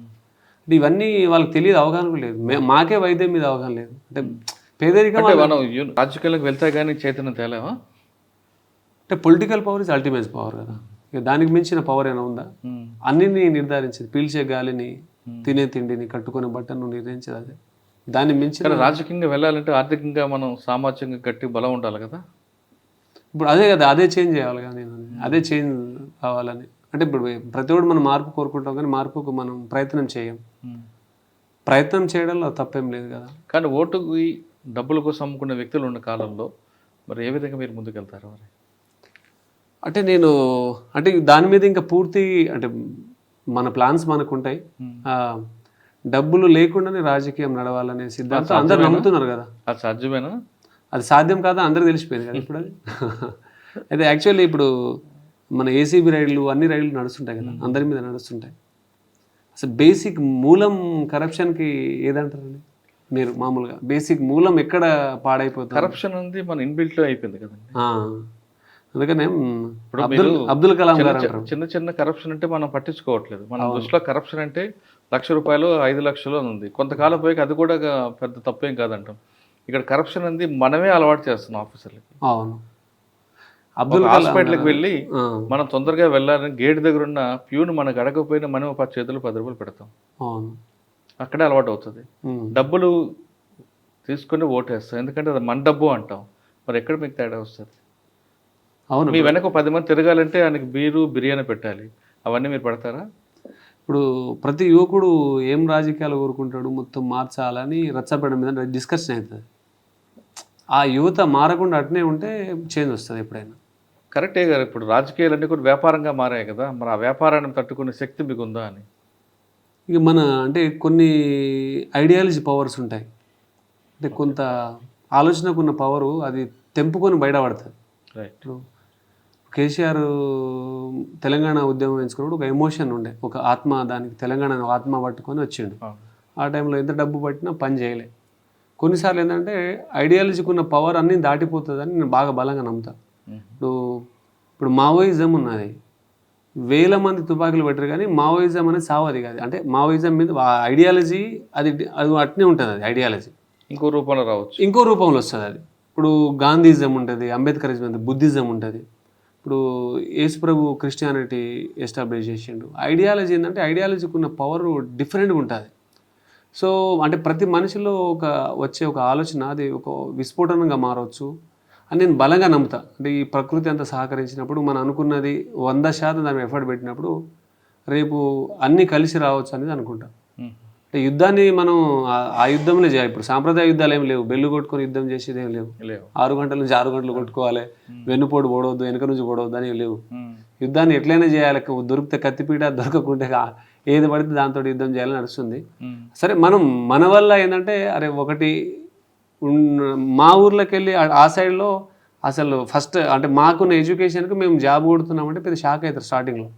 అంటే ఇవన్నీ వాళ్ళకి తెలియదు, అవగాహన లేదు. మాకే వైద్యం మీద అవగాహన లేదు. అంటే పేదరికం. మనం రాజకీయాలకు వెళ్తే కానీ చైతన్యం తేలేమా? అంటే political power is ultimate power కదా, ఇక దానికి మించిన పవర్ ఏమైనా ఉందా? అన్నిని నిర్ధారించేది, పీల్చే గాలిని, తినే తిండిని, కట్టుకునే బట్టను నిర్ణయించేది అదే. దాన్ని మించి కానీ రాజకీయంగా వెళ్ళాలంటే ఆర్థికంగా మనం సామాజికంగా గట్టి బలం ఉండాలి కదా. ఇప్పుడు అదే కదా, అదే చేంజ్ చేయాలి కదా నేను, అదే చేంజ్ కావాలని. అంటే ఇప్పుడు ప్రతి ఒక్కడు మనం మార్పు కోరుకుంటాం కానీ మార్పుకు మనం ప్రయత్నం చేయం. ప్రయత్నం చేయడంలో తప్పేం లేదు కదా. కానీ ఓటుకి డబ్బుల కోసం అమ్ముకునే వ్యక్తులు ఉన్న కాలంలో మరి ఏ విధంగా మీరు ముందుకెళ్తారు మరి? అంటే నేను అంటే దాని మీద ఇంకా పూర్తి అంటే మన ప్లాన్స్ మనకు ఉంటాయి. డబ్బులు లేకుండానే రాజకీయం నడవాలనే సిద్ధాంతం అందరు నమ్ముతున్నారు కదా. అది సాధ్యమేనా? అది సాధ్యం కాదా అందరికి తెలిసిపోయింది కదా ఇప్పుడు అది. అయితే యాక్చువల్లీ ఇప్పుడు మన ఏసీబీ రైళ్లు అన్ని రైళ్లు నడుస్తుంటాయి కదా, అందరి మీద నడుస్తుంటాయి. అసలు బేసిక్ మూలం కరప్షన్కి ఏదంటారండి మీరు? మామూలుగా బేసిక్ మూలం ఎక్కడ పాడైపోతుంది? కరప్షన్ ఉంది మన ఇన్బిల్ట్ అయిపోయింది కదండి. అందుకనే అబ్దుల్ కలాం గారు అంటారు చిన్న చిన్న కరప్షన్ అంటే మనం పట్టించుకోవట్లేదు. మన దృష్టిలో కరప్షన్ అంటే ₹1,00,000 5,00,000 అని ఉంది. కొంతకాలం పోయి అది కూడా పెద్ద తప్పేం కాదంటాం. ఇక్కడ కరప్షన్ అనేది మనమే అలవాటు చేస్తున్నాం ఆఫీసర్లకి. అవును. హాస్పిటల్కి వెళ్ళి మనం తొందరగా వెళ్ళాలని గేట్ దగ్గర ఉన్న ప్యూన్ మనకు అడగకపోయినా మనం 10 చేతులు ₹10 పెడతాం. అవును. అక్కడే అలవాటు అవుతుంది. డబ్బులు తీసుకుని ఓటేస్తాం, ఎందుకంటే అది మన డబ్బు అంటాం. మరి ఎక్కడ మీకు తేడా వస్తుంది? అవును. మీ వెనక 10 మంది తిరగాలంటే ఆయనకి బిర్యానీ పెట్టాలి, అవన్నీ మీరు పెడతారా? ఇప్పుడు ప్రతి యువకుడు ఏం రాజకీయాలు కోరుకుంటాడు, మొత్తం మార్చాలని రచ్చబెట్టడం మీద డిస్కషన్ అవుతుంది. ఆ యువత మారకుండా అట్నే ఉంటే చేంజ్ వస్తుంది ఎప్పుడైనా. కరెక్టే గారు. ఇప్పుడు రాజకీయాలన్నీ కూడా వ్యాపారంగా మారాయి కదా, మరి ఆ వ్యాపారాన్ని తట్టుకునే శక్తి మీకు ఉందా అని? ఇక మన అంటే కొన్ని ఐడియాలజీ పవర్స్ ఉంటాయి, అంటే కొంత ఆలోచనకు ఉన్న పవరు అది తెంపుకొని బయటపడుతుంది. రైట్. కేసీఆర్ తెలంగాణ ఉద్యమం ఎంచుకున్నప్పుడు ఒక ఎమోషన్ ఉండే, ఒక ఆత్మ, దానికి తెలంగాణ ఆత్మ పట్టుకొని వచ్చిండు. ఆ టైంలో ఎంత డబ్బు పట్టినా పని చేయలే. కొన్నిసార్లు ఏంటంటే ఐడియాలజీకి ఉన్న పవర్ అన్నీ దాటిపోతుందని నేను బాగా బలంగా నమ్ముతాను. ఇప్పుడు మావోయిజం ఉన్నది, 1000 మంది తుపాకులు పెట్టరు కానీ మావోయిజం అనేది సావది కాదు. అంటే మావోయిజం మీద ఐడియాలజీ అది అట్నే ఉంటుంది. అది ఐడియాలజీ ఇంకో రూపంలో రావచ్చు, ఇంకో రూపంలో వస్తుంది అది. ఇప్పుడు గాంధీజం ఉంటుంది, అంబేద్కరిజం ఉంటుంది, బుద్ధిజం ఉంటుంది. ఇప్పుడు యేసుప్రభు క్రిస్టియానిటీ ఎస్టాబ్లిష్ చేసిండు. ఐడియాలజీ ఏంటంటే ఐడియాలజీకి ఉన్న పవర్ డిఫరెంట్గా ఉంటుంది. సో అంటే ప్రతి మనిషిలో వచ్చే ఒక ఆలోచన అది ఒక విస్ఫోటనంగా మారవచ్చు అని నేను బలంగా నమ్ముతా. అంటే ఈ ప్రకృతి అంతా సహకరించినప్పుడు మనం అనుకున్నది 100% దాని ఎఫర్ట్ పెట్టినప్పుడు రేపు అన్నీ కలిసి రావచ్చు అనేది అనుకుంటా. అంటే యుద్ధాన్ని మనం ఆ యుద్ధంలో చేయాలి. ఇప్పుడు సాంప్రదాయ యుద్ధాలు ఏమి లేవు, బెల్లు కొట్టుకొని యుద్ధం చేసేది ఏం లేవు. 6 గంటల నుంచి 6 గంటలు కొట్టుకోవాలి, వెన్నుపోటు పొడవద్దు, వెనక నుంచి పొడవద్దు అని లేవు. యుద్ధాన్ని ఎట్లయినా చేయాలి, దొరికితే కత్తిపీట, దొరకకుంటే ఏది పడితే దాంతో యుద్ధం చేయాలని నడుస్తుంది. సరే మనం మన వల్ల ఏంటంటే అరే ఒకటి మా ఊర్లోకి వెళ్ళి ఆ సైడ్లో అసలు ఫస్ట్ అంటే మాకున్న ఎడ్యుకేషన్కి మేము జాబ్ కొడుతున్నామంటే పెద్ద షాక్ అవుతారు స్టార్టింగ్లో.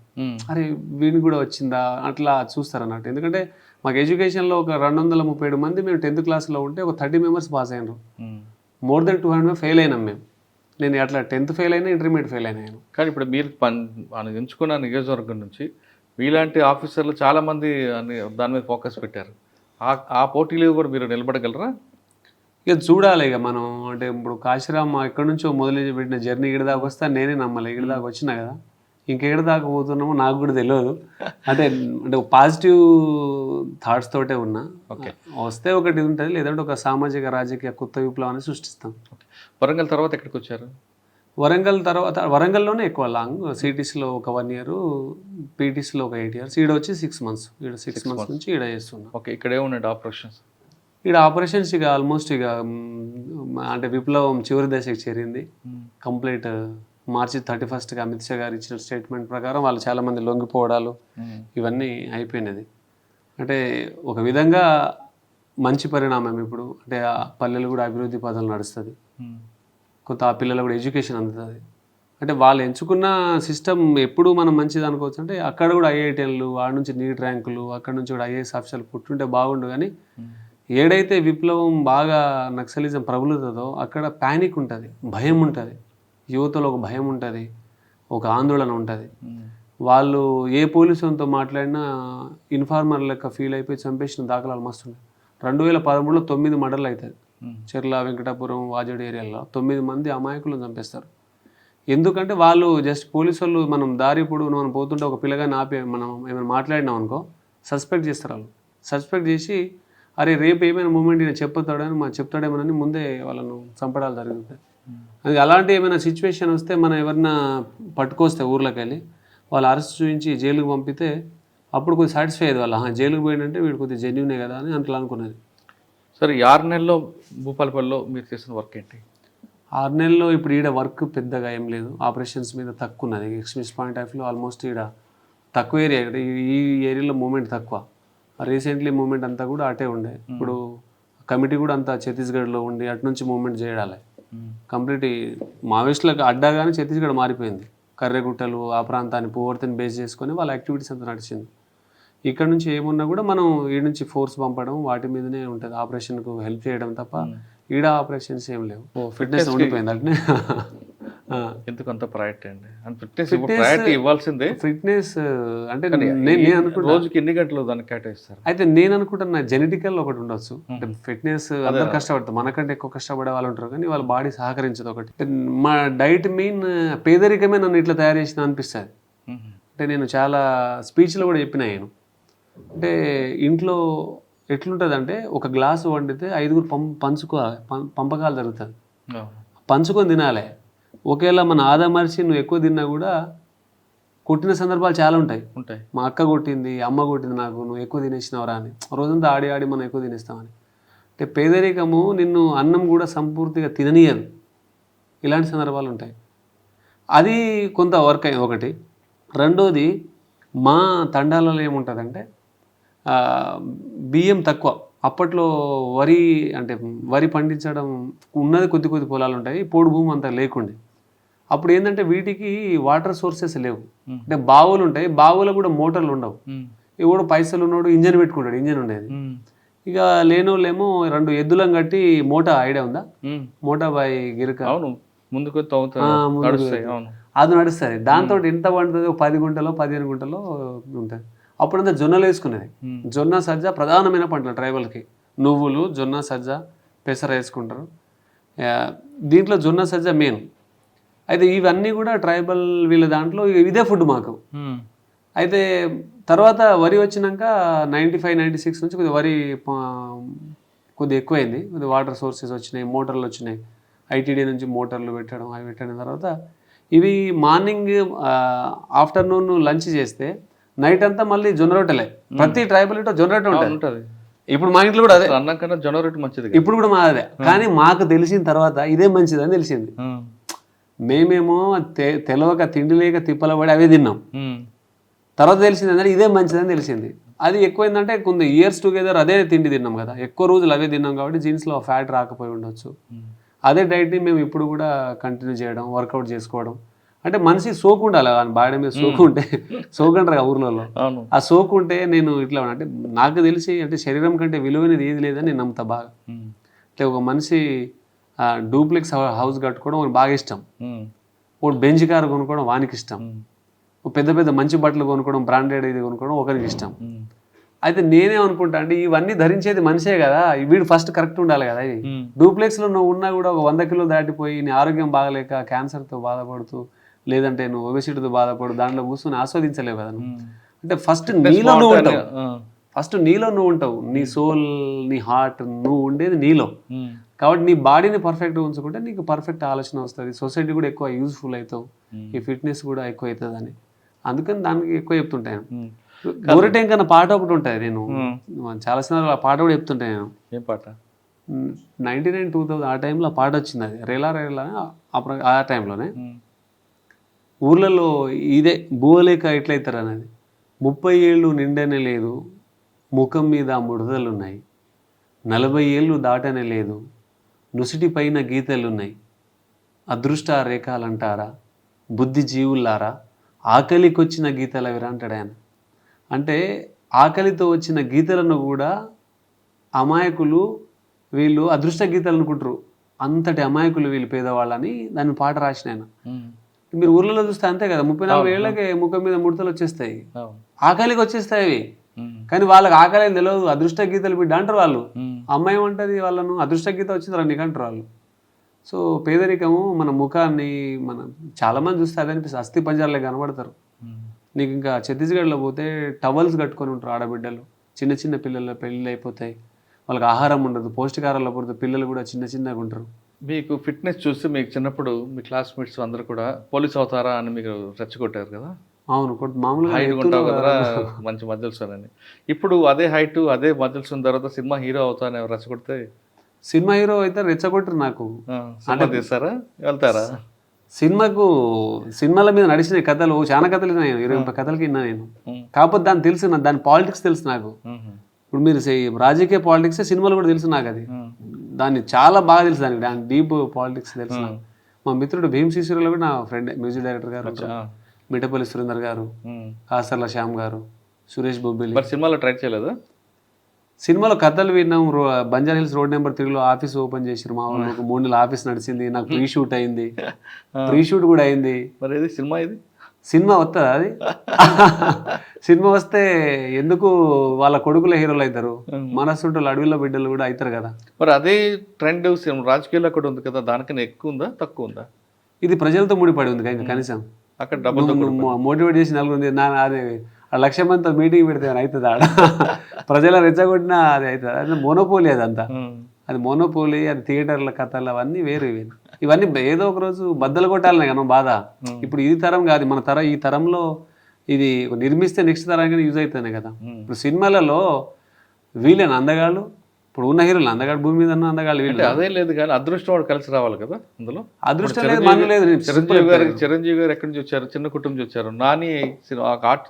అరే వీడికి కూడా వచ్చిందా అట్లా చూస్తారు అన్నట్టు. ఎందుకంటే మాకు ఎడ్యుకేషన్లో ఒక 237 మంది మేము 10th క్లాస్లో ఉంటే ఒక 30 మెంబర్స్ పాస్ అయినారు. మోర్ దెన్ 200 ఫెయిల్ అయినాం మేము. నేను అట్లా 10th ఫెయిల్ అయినా, ఇంటర్మీడియట్ ఫెయిల్ అయినాను. కానీ ఇప్పుడు మీరు ఎంచుకున్న నియోజకవర్గం నుంచి మీలాంటి ఆఫీసర్లు చాలామంది దాని మీద ఫోకస్ పెట్టారు. ఆ పోటీలో కూడా మీరు నిలబడగలరా? ఇక చూడాలి. ఇక మనం అంటే ఇప్పుడు కాశీరామ్ ఎక్కడి నుంచో మొదలు పెట్టిన జర్నీ ఇక్కడ దాకా వస్తా నేనే నమ్మలే. ఇక్కడ దాకా వచ్చినా కదా, ఇంకెక్కడ దాకా పోతున్నామో నాకు కూడా తెలియదు. అంటే పాజిటివ్ థాట్స్ తోటే ఉన్నా. వస్తే ఒకటి ఉంటుంది, లేదంటే ఒక సామాజిక రాజకీయ కొత్త విప్లవాన్ని సృష్టిస్తాం. వరంగల్ తర్వాత ఎక్కడికి వచ్చారు? వరంగల్ తర్వాత వరంగల్లోనే ఎక్కువ లాంగ్. సిటీస్లో ఒక 1 year, పీటీస్లో ఒక 8 years. ఈడ వచ్చి 6 months. ఈడ 6 months నుంచి ఈడ చేస్తున్నా. ఓకే. ఇక్కడ ఏమున్నాయి ఆపరేషన్స్? ఈడ ఆపరేషన్స్ ఇక ఆల్మోస్ట్ ఇక అంటే విప్లవం చివరి దశకి చేరింది. Complete March 31st Amit Shah గారు ఇచ్చిన స్టేట్మెంట్ ప్రకారం వాళ్ళు చాలామంది లొంగిపోవడాలు ఇవన్నీ అయిపోయినది. అంటే ఒక విధంగా మంచి పరిణామం. ఇప్పుడు అంటే ఆ పల్లెలు కూడా అభివృద్ధి పదాలు నడుస్తుంది, కొంత ఆ పిల్లలు కూడా ఎడ్యుకేషన్ అందుతుంది. అంటే వాళ్ళు ఎంచుకున్న సిస్టమ్ ఎప్పుడు మనం మంచిది అనుకోవచ్చు. అంటే అక్కడ కూడా ఐఐటీలు, ఆడ నుంచి నీట్ ర్యాంకులు, అక్కడ నుంచి కూడా ఐఏఎస్ ఆఫీసర్లు పుట్టుంటే బాగుండు. కానీ ఏడైతే విప్లవం బాగా నక్సలిజం ప్రబలుతుందో అక్కడ ప్యానిక్ ఉంటుంది, భయం ఉంటుంది, యువతలో ఒక భయం ఉంటుంది, ఒక ఆందోళన ఉంటుంది. వాళ్ళు ఏ పోలీసులతో మాట్లాడినా ఇన్ఫార్మర్ లెక్క ఫీల్ అయిపోయి చంపేసిన దాఖలాలు మస్తున్నాయి. 2013లో 9 మర్డర్లు అవుతుంది. చెర్ల, వెంకటాపురం, వాజేడు ఏరియాలో 9 మంది అమాయకులను చంపేస్తారు. ఎందుకంటే వాళ్ళు జస్ట్ పోలీసు వాళ్ళు మనం దారి ఇప్పుడు మనం పోతుంటే ఒక పిల్లగాని ఆపి మనం ఏమైనా మాట్లాడినాం అనుకో సస్పెక్ట్ చేస్తారు. వాళ్ళు సస్పెక్ట్ చేసి అరే రేపు ఏమైనా మూమెంట్ ఈయన చెప్తాడేమోనని ముందే వాళ్ళను చంపడాలు జరుగుతాయి. అది అలాంటి ఏమైనా సిచ్యువేషన్ వస్తే మనం ఎవరన్నా పట్టుకొస్తే ఊర్లోకి వెళ్ళి వాళ్ళు అరెస్ట్ చూపించి జైలుకి పంపితే అప్పుడు కొద్దిగా సాటిస్ఫై అయ్యేది వాళ్ళు, జైలుకి పోయిందంటే వీడు కొద్దిగా జెన్యునే కదా అని అట్లా అనుకున్నది. సరే, ఈ 6 నెలల్లో భూపాలపల్లిలో మీరు చేసిన వర్క్ ఏంటి? 6 నెలల్లో ఇప్పుడు ఈడ వర్క్ పెద్దగా ఏం లేదు, ఆపరేషన్స్ మీద తక్కువ ఉన్నది. ఎక్స్పీరియన్స్ పాయింట్ ఆఫ్ వ్యూలో ఆల్మోస్ట్ ఈడ తక్కువ ఏరియా, ఈ ఏరియాలో మూమెంట్ తక్కువ. రీసెంట్లీ మూమెంట్ అంతా కూడా అటే ఉండే. ఇప్పుడు కమిటీ కూడా అంతా ఛత్తీస్గఢ్లో ఉండి అటు నుంచి మూమెంట్ చేయడాలి. కంప్లీట్ మావోయిస్టులకు అడ్డా కానీ ఛత్తీస్గఢ్ మారిపోయింది. కర్రెగుట్టలు ఆ ప్రాంతాన్ని పూర్తిని బేస్ చేసుకొని వాళ్ళ యాక్టివిటీస్ అంతా నడిచింది. ఇక్కడ నుంచి ఏమున్నా కూడా మనం ఈ నుంచి ఫోర్స్ పంపడం వాటి మీదనే ఉంటుంది, ఆపరేషన్కు హెల్ప్ చేయడం తప్ప ఈడ ఆపరేషన్స్ ఏం లేవు. ఫిట్నెస్ ఉండిపోయింది అట్నే. ఎందుకు అంత ప్రయారిటీ అండి? అండ్ ఫిట్నెస్ ప్రయారిటీ ఇవ్వాల్సిందే. ఫిట్నెస్ అంటే నేను అనుకుంటా రోజుకి ఎన్ని గంటలు దాన్ని కేటాయిస్తారు? అయితే నేను అనుకుంటున్నా జెనెటికల్ ఒకటి ఉండొచ్చు. అంటే ఫిట్నెస్ అందరు కష్టపడతారు, మనకంటే ఎక్కువ కష్టపడే వాళ్ళు ఉంటారు కానీ వాళ్ళ బాడీ సహకరించదు. ఒకటి మా డైట్ మీన్ పేదరికమే నన్ను ఇట్లా తయారు చేసిన అనిపిస్తుంది. అంటే నేను చాలా స్పీచ్లో కూడా చెప్పిన నేను, అంటే ఇంట్లో ఎట్లుంటుంది అంటే ఒక గ్లాసు వండితే 5గురు పంపకాలు జరుగుతుంది, పంచుకొని తినాలి. ఒకేలా మన ఆదమర్చి నువ్వు ఎక్కువ తిన్నా కూడా కొట్టిన సందర్భాలు చాలా ఉంటాయి. మా అక్క కొట్టింది, అమ్మ కొట్టింది నాకు, నువ్వు ఎక్కువ తినేసినవరా అని, రోజంతా ఆడి ఆడి మనం ఎక్కువ తినేస్తామని. అంటే పేదరికము నిన్ను అన్నం కూడా సంపూర్తిగా తిననీయదు. ఇలాంటి సందర్భాలు ఉంటాయి. అది కొంత వర్క్ అయింది ఒకటి. రెండోది మా తండాలలో ఏముంటుందంటే బియ్యం తక్కువ. అప్పట్లో వరి పండించడం ఉన్నది కొద్ది కొద్ది పొలాలు ఉంటాయి, పోడు భూమి అంతా లేకుండే. అప్పుడు ఏంటంటే వీటికి వాటర్ సోర్సెస్ లేవు. అంటే బావులు ఉంటాయి, బావులు కూడా మోటార్లు ఉండవు. ఎవడు పైసలు ఉన్నాడు ఇంజన్ పెట్టుకుంటాడు, ఇంజన్ ఉండేది. ఇక లేనోళ్ళేమో 2 ఎద్దులను కట్టి మోటా ఐడియా ఉందా? మోటా బాయ్ గిరక ముందుకు అది నడుస్తుంది. దాంతో ఎంత పండుతుంది? 10 గుంటలో 15 గుంటలో ఉంటుంది. అప్పుడంతా జొన్నలు వేసుకునేది. జొన్న సజ్జ ప్రధానమైన పంటలు ట్రైబల్కి. నువ్వులు, జొన్న సజ్జ, పెసర వేసుకుంటారు. దీంట్లో జొన్న సజ్జ మెయిన్. అయితే ఇవన్నీ కూడా ట్రైబల్ వీళ్ళ దాంట్లో ఇదే ఫుడ్ మాకు. అయితే తర్వాత వరి వచ్చినాక 95-96 నుంచి కొద్దిగా వరి కొద్దిగా ఎక్కువైంది. కొద్దిగా వాటర్ సోర్సెస్ వచ్చినాయి, మోటార్లు వచ్చినాయి. ఐటీడీ నుంచి మోటార్లు పెట్టడం, అవి పెట్టిన తర్వాత ఇవి మార్నింగ్ ఆఫ్టర్నూన్ లంచ్ చేస్తే నైట్ అంతా మళ్ళీ జొన్న రొట్టెలే. ప్రతి ట్రైబల్ ఇంట్లో జొన్న రొట్టె ఉంటుంది. ఇప్పుడు మా ఇంట్లో కూడా అదే, అన్నం కన్నా జొన్న రొట్టె మంచిది. ఇప్పుడు కూడా మా అదే. కానీ మాకు తెలిసిన తర్వాత ఇదే మంచిది అని తెలిసింది. మేమేమో తెలవక తిండి లేక తిప్పల పడి అవే తిన్నాం. తర్వాత తెలిసింది అంటే ఇదే మంచిదని తెలిసింది. అది ఎక్కువైందంటే కొన్ని ఇయర్స్ టుగెదర్ అదే తిండి తిన్నాం కదా, ఎక్కువ రోజులు అవే తిన్నాం కాబట్టి జీన్స్లో ఫ్యాట్ రాకపోయి ఉండొచ్చు. అదే డైట్ని మేము ఇప్పుడు కూడా కంటిన్యూ చేయడం, వర్కౌట్ చేసుకోవడం. అంటే మనిషి సోకు ఉండాలి, బాడీ మీద సోకు ఉంటే, సోకు అంటారు కదా ఊర్లలో, ఆ సోకు ఉంటే నేను ఇట్లా అంటే నాకు తెలిసి అంటే శరీరం కంటే విలువైనది ఏది లేదని నేను నమ్ముతా బాగా. అంటే ఒక మనిషి డూప్లెక్స్ హౌస్ కట్టుకోవడం వానికి బాగా ఇష్టం, ఒక బెంచ్ కార్ కొనుక్కోవడం వానికి ఇష్టం, పెద్ద పెద్ద మంచి బట్టలు కొనుక్కోవడం, బ్రాండెడ్ ఇది కొనుక్కోవడం ఒకరికి ఇష్టం. అయితే నేనేమనుకుంటా అంటే ఇవన్నీ ధరించేది మనిషే కదా, వీడు ఫస్ట్ కరెక్ట్ ఉండాలి కదా. ఇది డూప్లెక్స్లో నువ్వు ఉన్నా కూడా ఒక 100 కిలోలు దాటిపోయి నీ ఆరోగ్యం బాగలేక క్యాన్సర్తో బాధపడుతూ, లేదంటే నువ్వు ఒబెసిటీతో బాధపడు, దాంట్లో కూర్చొని ఆస్వాదించలేవు కదా నువ్వు. అంటే ఫస్ట్ నీలో నువ్వు ఉంటావు, ఫస్ట్ నీలో నువ్వు ఉంటావు, నీ సోల్, నీ హార్ట్, నువ్వు ఉండేది నీలో. కాబట్టి నీ బాడీని పర్ఫెక్ట్గా ఉంచుకుంటే నీకు పర్ఫెక్ట్ ఆలోచన వస్తుంది, సొసైటీ కూడా ఎక్కువ యూజ్ఫుల్ అవుతావు, ఈ ఫిట్నెస్ కూడా ఎక్కువ అవుతుంది అని. అందుకని దానికి ఎక్కువ చెప్తుంటాను. గోరెటెం కన్నా పాట ఒకటి ఉంటుంది, నేను చాలా సినిమాలు ఆ పాట కూడా చెప్తుంటాను నేను. ఏం పాట? 99-2000 ఆ టైంలో ఆ పాట వచ్చింది, అది రేలా రేలా. అప్పుడు ఆ టైంలోనే ఊర్లలో ఇదే బువ్వలేక ఎట్లయితారు అనేది. 30 ఏళ్ళు నిండనే లేదు, ముఖం మీద ముడతలున్నాయి, 40 ఏళ్ళు దాటనే లేదు, నుసిటి పైన గీతలున్నాయి, అదృష్ట రేఖాలంటారా, బుద్ధి జీవుల్లారా, ఆకలికొచ్చిన గీతలు అవిరా అంటాడు ఆయన. అంటే ఆకలితో వచ్చిన గీతలను కూడా అమాయకులు వీళ్ళు అదృష్ట గీతలు అనుకుంటారు, అంతటి అమాయకులు వీళ్ళు పేదవాళ్ళని దాన్ని పాట రాసిన ఆయన. మీరు ఊర్లలో చూస్తే అంతే కదా, 34 ఏళ్ళకే ముఖం మీద ముడతలు వచ్చేస్తాయి, ఆకలికి వచ్చేస్తాయి అవి. కానీ వాళ్ళకి ఆకలి తెలియదు, అదృష్ట గీతలు బిడ్డ అంటారు వాళ్ళు. అమ్మాయి ఏమంటుంది వాళ్ళను, అదృష్ట గీత వచ్చిందిరా నీకు అంటారు వాళ్ళు. సో పేదరికము మన ముఖాన్ని చాలామంది చూస్తే అదే అనిపిస్తుంది, అస్థి పంజాలే కనబడతారు. నీకు ఇంకా ఛత్తీస్గఢ్లో పోతే టవల్స్ కట్టుకొని ఉంటారు ఆడబిడ్డలు, చిన్న చిన్న పిల్లల పెళ్ళిళ్ళు అయిపోతాయి, వాళ్ళకి ఆహారం ఉండదు, పౌష్టికాహారం లేకపోతే పిల్లలు కూడా చిన్నగా ఉంటారు. మీకు ఫిట్నెస్ చూసి మీకు చిన్నప్పుడు మీ క్లాస్మేట్స్ అందరూ కూడా పోలీస్ అవుతారా అని మీకు రెచ్చగొట్టారు కదా? అవును, మామూలుగా హైట్ ఎత్తులో ఉంటావు కదా, మంచి మజిల్స్ అని. ఇప్పుడు అదే హైట్ అదే మజిల్స్ ఉన్న తర్వాత సినిమా హీరో అవుతానని రెచ్చగొడితే సినిమా హీరో అయితే రెచ్చగొట్టరు నాకు. సినిమా తీస్తారా, వెళ్తారా? సినిమాల మీద నడిచిన కథలు చాలా కథలు విన్నా నేను, 20 కథలకి విన్నా నేను. కాకపోతే దాన్ని తెలుసు, దాని పాలిటిక్స్ తెలుసు నాకు. ఇప్పుడు మీరు రాజకీయ పాలిటిక్స్ సినిమాలు కూడా తెలుసు నాకు. అది దాన్ని చాలా బాగా తెలుసు, దాని డీప్ పాలిటిక్స్ తెలుసు నాకు. మా మిత్రుడు భీమ్ శిశురులో కూడా నా ఫ్రెండ్ మ్యూజిక్ డైరెక్టర్ గారు, మిఠపల్లి సురేందర్ గారు, కాసర్ల శ్యామ్ గారు, సురేష్ బొబ్బిలి. సినిమాలో ట్రై చేయలేదు? సినిమాలో కథలు విన్నాం. బంజారా హిల్స్ రోడ్ నెంబర్ 3లో ఆఫీస్ ఓపెన్ చేసారు మా వాళ్ళు. 3 నెలల ఆఫీస్ నడిచింది, నాకు ప్రీ షూట్ అయింది, ప్రీ షూట్ కూడా అయింది. మరి ఇది సినిమా, ఇది సినిమా వస్తుందా? అది సినిమా వస్తే ఎందుకు వాళ్ళ కొడుకుల హీరోలు అవుతారు, మనసుంటూ అడవిలో బిడ్డలు కూడా అవుతారు కదా. మరి అదే ట్రెండ్ రాజకీయాల్లో కూడా ఉంది కదా, దానికన్నా ఎక్కువ ఉందా తక్కువ ఉందా? ఇది ప్రజలతో ముడిపడి ఉంది ఇంకా కనీసం. అక్కడ డబ్బులు మోటివేట్ చేసి నలుగురు అదే 1,00,000 మందితో మీటింగ్ పెడితే అవుతుంది ఆడ, ప్రజల రెచ్చగొట్టినా అది అవుతుంది. అది మోనోపోలీ, అదంతా అది మోనోపోలీ. అది థియేటర్ల కథలు అవన్నీ వేరు. ఇవన్నీ ఏదో ఒక రోజు బద్దలు కొట్టాలనే కదా బాధ. ఇప్పుడు ఇది తరం కాదు, మన తరం. ఈ తరంలో ఇది నిర్మిస్తే నెక్స్ట్ తరానికి యూజ్ అవుతానే కదా. ఇప్పుడు సినిమాలలో వీళ్ళని అందగాళ్ళు, ఇప్పుడు ఉన్న హీరోలు అందగాడు, భూమి మీద అందగాళ్ళు వీళ్ళు. అదే లేదు కానీ అదృష్టం వాడు కలిసి రావాలి కదా అందులో. అదృష్టం లేదు, మన లేదు. చిరంజీవి గారు ఎక్కడి నుంచి వచ్చారు? చిన్న కుటుంబం నుంచి వచ్చారు. నాని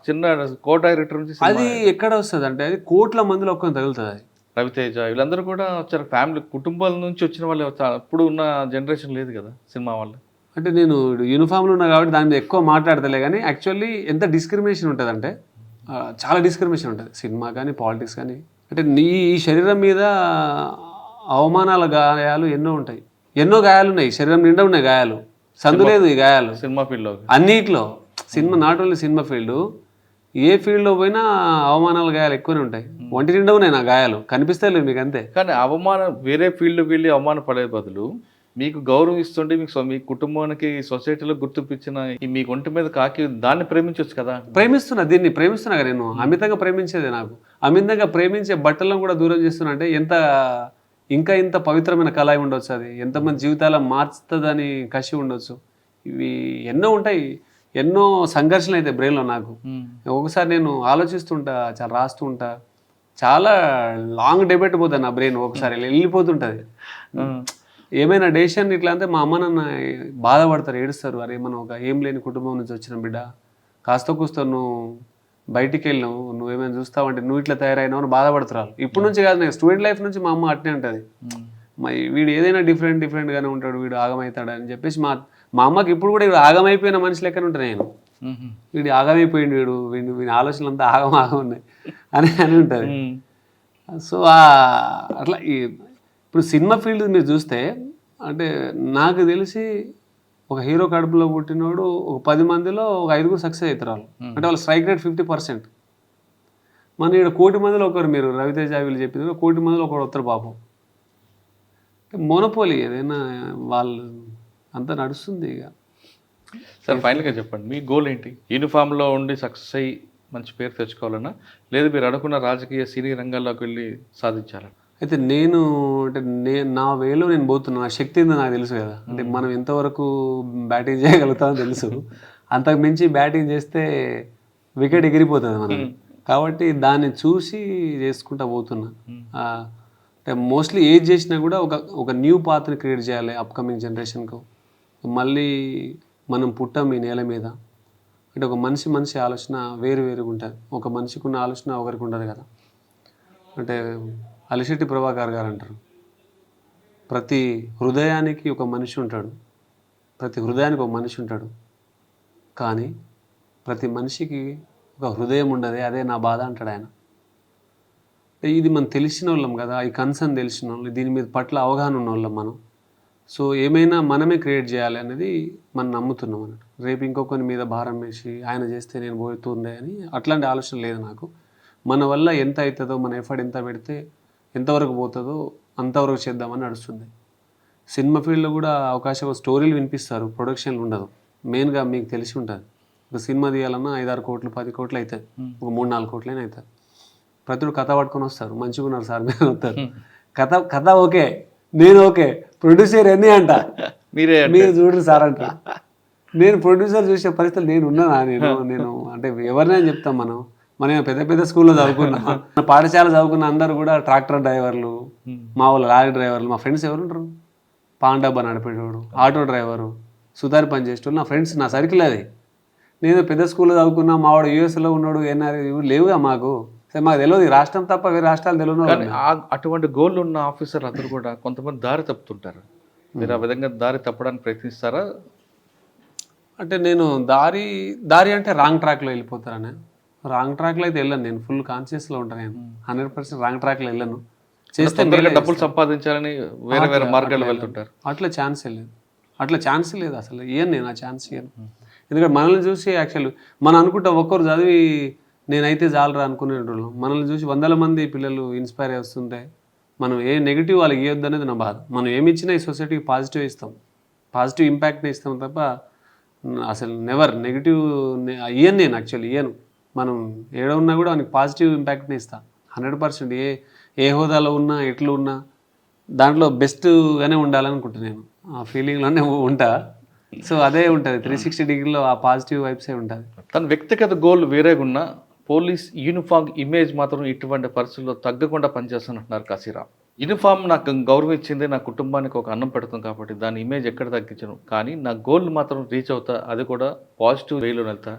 చిన్న కో డైరెక్టర్ నుంచి. అది ఎక్కడ వస్తుంది అంటే అది కోట్ల మందిలో ఒక్కని తగులుతుంది. అది రవితేజ వీళ్ళందరూ కూడా వచ్చారు, ఫ్యామిలీ కుటుంబాల నుంచి వచ్చిన వాళ్ళే. ఇప్పుడు ఉన్న జనరేషన్ లేదు కదా సినిమా వాళ్ళు. అంటే నేను యూనిఫామ్లో ఉన్నా కాబట్టి దాని మీద ఎక్కువ మాట్లాడతలే, కానీ యాక్చువల్లీ ఎంత డిస్క్రిమినేషన్ ఉంటుంది అంటే చాలా డిస్క్రిమినేషన్ ఉంటుంది సినిమా కానీ పాలిటిక్స్ కానీ. అంటే ఈ శరీరం మీద అవమానాల గాయాలు ఎన్నో ఉంటాయి, ఎన్నో గాయాలు ఉన్నాయి, శరీరం నిండా ఉన్నాయి గాయాలు, సందు లేదు ఈ గాయాలు సినిమా ఫీల్డ్లో అన్నిట్లో. Cinema not only cinema field, ఏ ఫీల్డ్లో పోయినా అవమానాల గాయాలు ఎక్కువనే ఉంటాయి. ఒంటి నిండా ఉన్నాయి నా గాయాలు, కనిపిస్తాయి మీకు అంతే. కానీ అవమానం వేరే ఫీల్డ్కి వెళ్ళి అవమానం పడే బదులు మీకు గౌరవం ఇస్తుంటే మీ కుటుంబానికి సొసైటీలో గుర్తించిన మీకు ఒంటి మీద కాకి దాన్ని ప్రేమించవచ్చు కదా. దీన్ని ప్రేమిస్తున్నా కదా నేను. అమితంగా ప్రేమించేది నాకు. అమితంగా ప్రేమించే బట్టలను కూడా దూరం చేస్తున్నా అంటే ఇంత పవిత్రమైన కళ ఉండొచ్చు. అది ఎంతమంది జీవితాల మార్చుతుందని కసి ఉండొచ్చు. ఇవి ఎన్నో ఉంటాయి, ఎన్నో సంఘర్షణలు అయితే బ్రెయిన్లో నాకు. ఒకసారి నేను ఆలోచిస్తుంటా, చాలా రాస్తుంటా, చాలా లాంగ్ డిబేట్ పోతుంది నా బ్రెయిన్. ఒకసారి వెళ్ళిపోతుంటుంది. ఏమైనా డెసిషన్ ఇట్లా అంటే మా అమ్మ నాన్న బాధపడతారు, ఏడుస్తారు. అరే మనం ఏం లేని కుటుంబం నుంచి వచ్చిన బిడ్డ, కాస్త కూస్తో నువ్వు బయటికి వెళ్ళినావు, నువ్వేమైనా చూస్తావంటే నువ్వు ఇట్లా తయారైనావు అని బాధపడుతున్నారు. ఇప్పుడు నుంచి కాదు, నేను స్టూడెంట్ లైఫ్ నుంచి మా అమ్మ అట్నే ఉంటుంది. వీడు ఏదైనా డిఫరెంట్గానే ఉంటాడు, వీడు ఆగమవుతాడు అని చెప్పేసి మా అమ్మకి ఇప్పుడు కూడా వీడు ఆగమైపోయిన మనిషి లెక్కనే ఉంటాను నేను. వీడు ఆగమైపోయింది, వీడి ఆలోచనలు అంతా ఆగం ఉన్నాయి అని ఉంటుంది. సో అట్లా ఇప్పుడు సినిమా ఫీల్డ్ మీరు చూస్తే అంటే నాకు తెలిసి ఒక హీరో కడుపులో పుట్టినోడు ఒక 10 మందిలో ఒక 5 సక్సెస్ అవుతారు వాళ్ళు. అంటే వాళ్ళ స్ట్రైక్ రేట్ 50%. మన ఇక్కడ 1,00,000 మందిలో ఒకరు, మీరు రవితేజ వీళ్ళు చెప్పింది 1,00,000 మందిలో ఒకరు వస్తారు పాపం. మోనోపోలీ ఏదైనా వాళ్ళు అంతా నడుస్తుంది ఇక. సార్ ఫైనల్గా చెప్పండి, మీ గోల్ ఏంటి? యూనిఫామ్లో ఉండి సక్సెస్ అయ్యి మంచి పేరు తెచ్చుకోవాలన్నా, లేదు మీరు అనుకున్న రాజకీయ సినీ రంగాల్లోకి వెళ్ళి సాధించాలన్నా? అయితే నా వేలో నేను పోతున్నా. నా శక్తి ఏందో నాకు తెలుసు కదా. అంటే మనం ఎంతవరకు బ్యాటింగ్ చేయగలుగుతామో తెలుసు. అంతకు మించి బ్యాటింగ్ చేస్తే వికెట్ ఎగిరిపోతుంది మనం. కాబట్టి దాన్ని చూసి చేసుకుంటా పోతున్నా. అంటే మోస్ట్లీ ఏది చేసినా కూడా ఒక న్యూ పాత్ని క్రియేట్ చేయాలి అప్కమింగ్ జనరేషన్కు. మళ్ళీ మనం పుట్టాం ఈ నేల మీద. అంటే ఒక మనిషి ఆలోచన వేరుగా ఉంటుంది. ఒక మనిషికి ఉన్న ఆలోచన ఒకరికి ఉండదు కదా. అంటే అలిశెట్టి ప్రభాకర్ గారు అంటారు, ప్రతి హృదయానికి ఒక మనిషి ఉంటాడు, కానీ ప్రతి మనిషికి ఒక హృదయం ఉండదు, అదే నా బాధ అంటాడు ఆయన. ఇది మనం తెలిసిన వాళ్ళం కదా, ఈ కన్సర్న్ తెలిసిన వాళ్ళు, దీని మీద పట్ల అవగాహన ఉన్న వాళ్ళం మనం. సో ఏమైనా మనమే క్రియేట్ చేయాలి అనేది మనం నమ్ముతున్నాం అన్నట్టు. రేపు ఇంకొకరి మీద భారం వేసి ఆయన చేస్తే నేను పోతుండే అని అట్లాంటి ఆలోచన లేదు నాకు. మన వల్ల ఎంత అవుతుందో, మన ఎఫర్ట్ ఎంత పెడితే ఎంతవరకు పోతుందో అంతవరకు చేద్దామని నడుస్తుంది. సినిమా ఫీల్డ్లో కూడా అవకాశం, స్టోరీలు వినిపిస్తారు, ప్రొడక్షన్లు ఉండదు. మెయిన్గా మీకు తెలిసి ఉంటుంది, ఒక సినిమా తీయాలన్నా 5-6 కోట్లు 10 కోట్లు అవుతుంది, ఒక 3-4 కోట్లైనా అవుతుంది. ప్రతిడు కథ పట్టుకొని వస్తారు, మంచిగా ఉన్నారు సార్ మీరు వస్తారు, కథ ఓకే, నేను ఓకే, ప్రొడ్యూసర్ ఎన్ని అంట, మీరే మీరు చూడరు సార్ అంట. నేను ప్రొడ్యూసర్ చూసే పరిస్థితులు నేను ఉన్నానా? నేను అంటే ఎవరినైనా చెప్తాం, మనం పెద్ద పెద్ద స్కూల్లో చదువుకున్నాం, పాఠశాల చదువుకున్న అందరూ కూడా ట్రాక్టర్ డ్రైవర్లు, మా వాళ్ళు లారీ డ్రైవర్లు, మా ఫ్రెండ్స్ ఎవరు ఉంటారు, పాన్ డబ్బా నడిపేటోడు, ఆటో డ్రైవరు, సుతారి పని చేసేటోడు నా ఫ్రెండ్స్, నా సర్కిల్ అది. నేను పెద్ద స్కూల్లో చదువుకున్నా, మా వాడు యూఎస్లో ఉన్నాడు, ఎన్ఆర్ఐ లేవుగా మాకు, సరే మాకు తెలియదు ఈ రాష్ట్రం తప్ప వేరే రాష్ట్రాలు తెలియదు. కానీ అటువంటి గోల్ ఉన్న ఆఫీసర్లు అందరూ కూడా కొంతమంది దారి తప్పుతుంటారు. మీరు ఆ విధంగా దారి తప్పడానికి ప్రయత్నిస్తారా? అంటే నేను దారి అంటే రాంగ్ ట్రాక్లో వెళ్ళిపోతారని. రాంగ్ ట్రాక్లో అయితే వెళ్ళను, నేను ఫుల్ కాన్షియస్లో ఉంటాను, నేను 100% రాంగ్ ట్రాక్లో వెళ్ళను. చేస్తే డబ్బులు సంపాదించాలని వేరే వేరే మార్గాలు వెళ్తుంటారు. అట్లా ఛాన్స్ లేదు అసలు, ఇయ్యను నేను ఆ ఛాన్స్ ఇయ్యను. ఎందుకంటే మనల్ని చూసి యాక్చువల్ మనం అనుకుంటాం ఒక్కరు చదివి నేనైతే చాలరా అనుకునేటోళ్ళం, మనల్ని చూసి వందల మంది పిల్లలు ఇన్స్పైర్ అయి వస్తుంటే మనం ఏ నెగిటివ్ వాళ్ళకి ఇవ్వద్దు అనేది నా బాధ. మనం ఏమి ఇచ్చినా ఈ సొసైటీకి పాజిటివ్ ఇస్తాం, పాజిటివ్ ఇంపాక్ట్ని ఇస్తాం తప్ప అసలు నెవర్ నెగిటివ్ ఇయ్యను. నేను యాక్చువల్లీ ఇయ్యను. మనం ఏడ ఉన్నా కూడా మనకి పాజిటివ్ ఇంపాక్ట్ని ఇస్తాను 100%. ఏ హోదాలో ఉన్నా ఎట్లు ఉన్నా దాంట్లో బెస్ట్గానే ఉండాలనుకుంటున్నాను, నేను ఆ ఫీలింగ్లోనే ఉంటా. సో అదే ఉంటుంది 360 డిగ్రీలో ఆ పాజిటివ్ వైబ్సే ఉంటుంది. తన వ్యక్తిగత గోల్ వేరేగా ఉన్న పోలీస్ యూనిఫామ్ ఇమేజ్ మాత్రం ఇటువంటి పరిస్థితుల్లో తగ్గకుండా పనిచేస్తానంటున్నారు కాశీరాం. యూనిఫామ్ నాకు గౌరవం ఇచ్చింది, నా కుటుంబానికి ఒక అన్నం పెడుతుంది కాబట్టి దాని ఇమేజ్ ఎక్కడ తగ్గించను, కానీ నా గోల్ మాత్రం రీచ్ అవుతా, అది కూడా పాజిటివ్ వేలో వెళ్తా.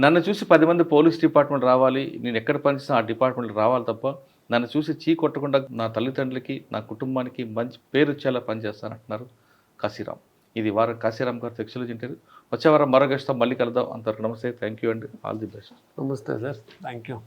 నన్ను చూసి 10 మంది పోలీస్ డిపార్ట్మెంట్ రావాలి, నేను ఎక్కడ పనిచేసినా ఆ డిపార్ట్మెంట్ రావాలి తప్ప నన్ను చూసి చీ కొట్టకుండా నా తల్లిదండ్రులకి నా కుటుంబానికి మంచి పేరు వచ్చేలా పనిచేస్తానంటున్నారు కాశీరాం. ఇది వారం కాశీరాం గారు ఎక్స్క్లూజివ్ ఇంటర్వ్యూ. వచ్చే వారం మరో గెస్ట్తో మళ్ళీ కలుద్దాం. అంతవరకు నమస్తే, థ్యాంక్ యూ అండి, ఆల్ ది బెస్ట్. నమస్తే సార్, థ్యాంక్ యూ.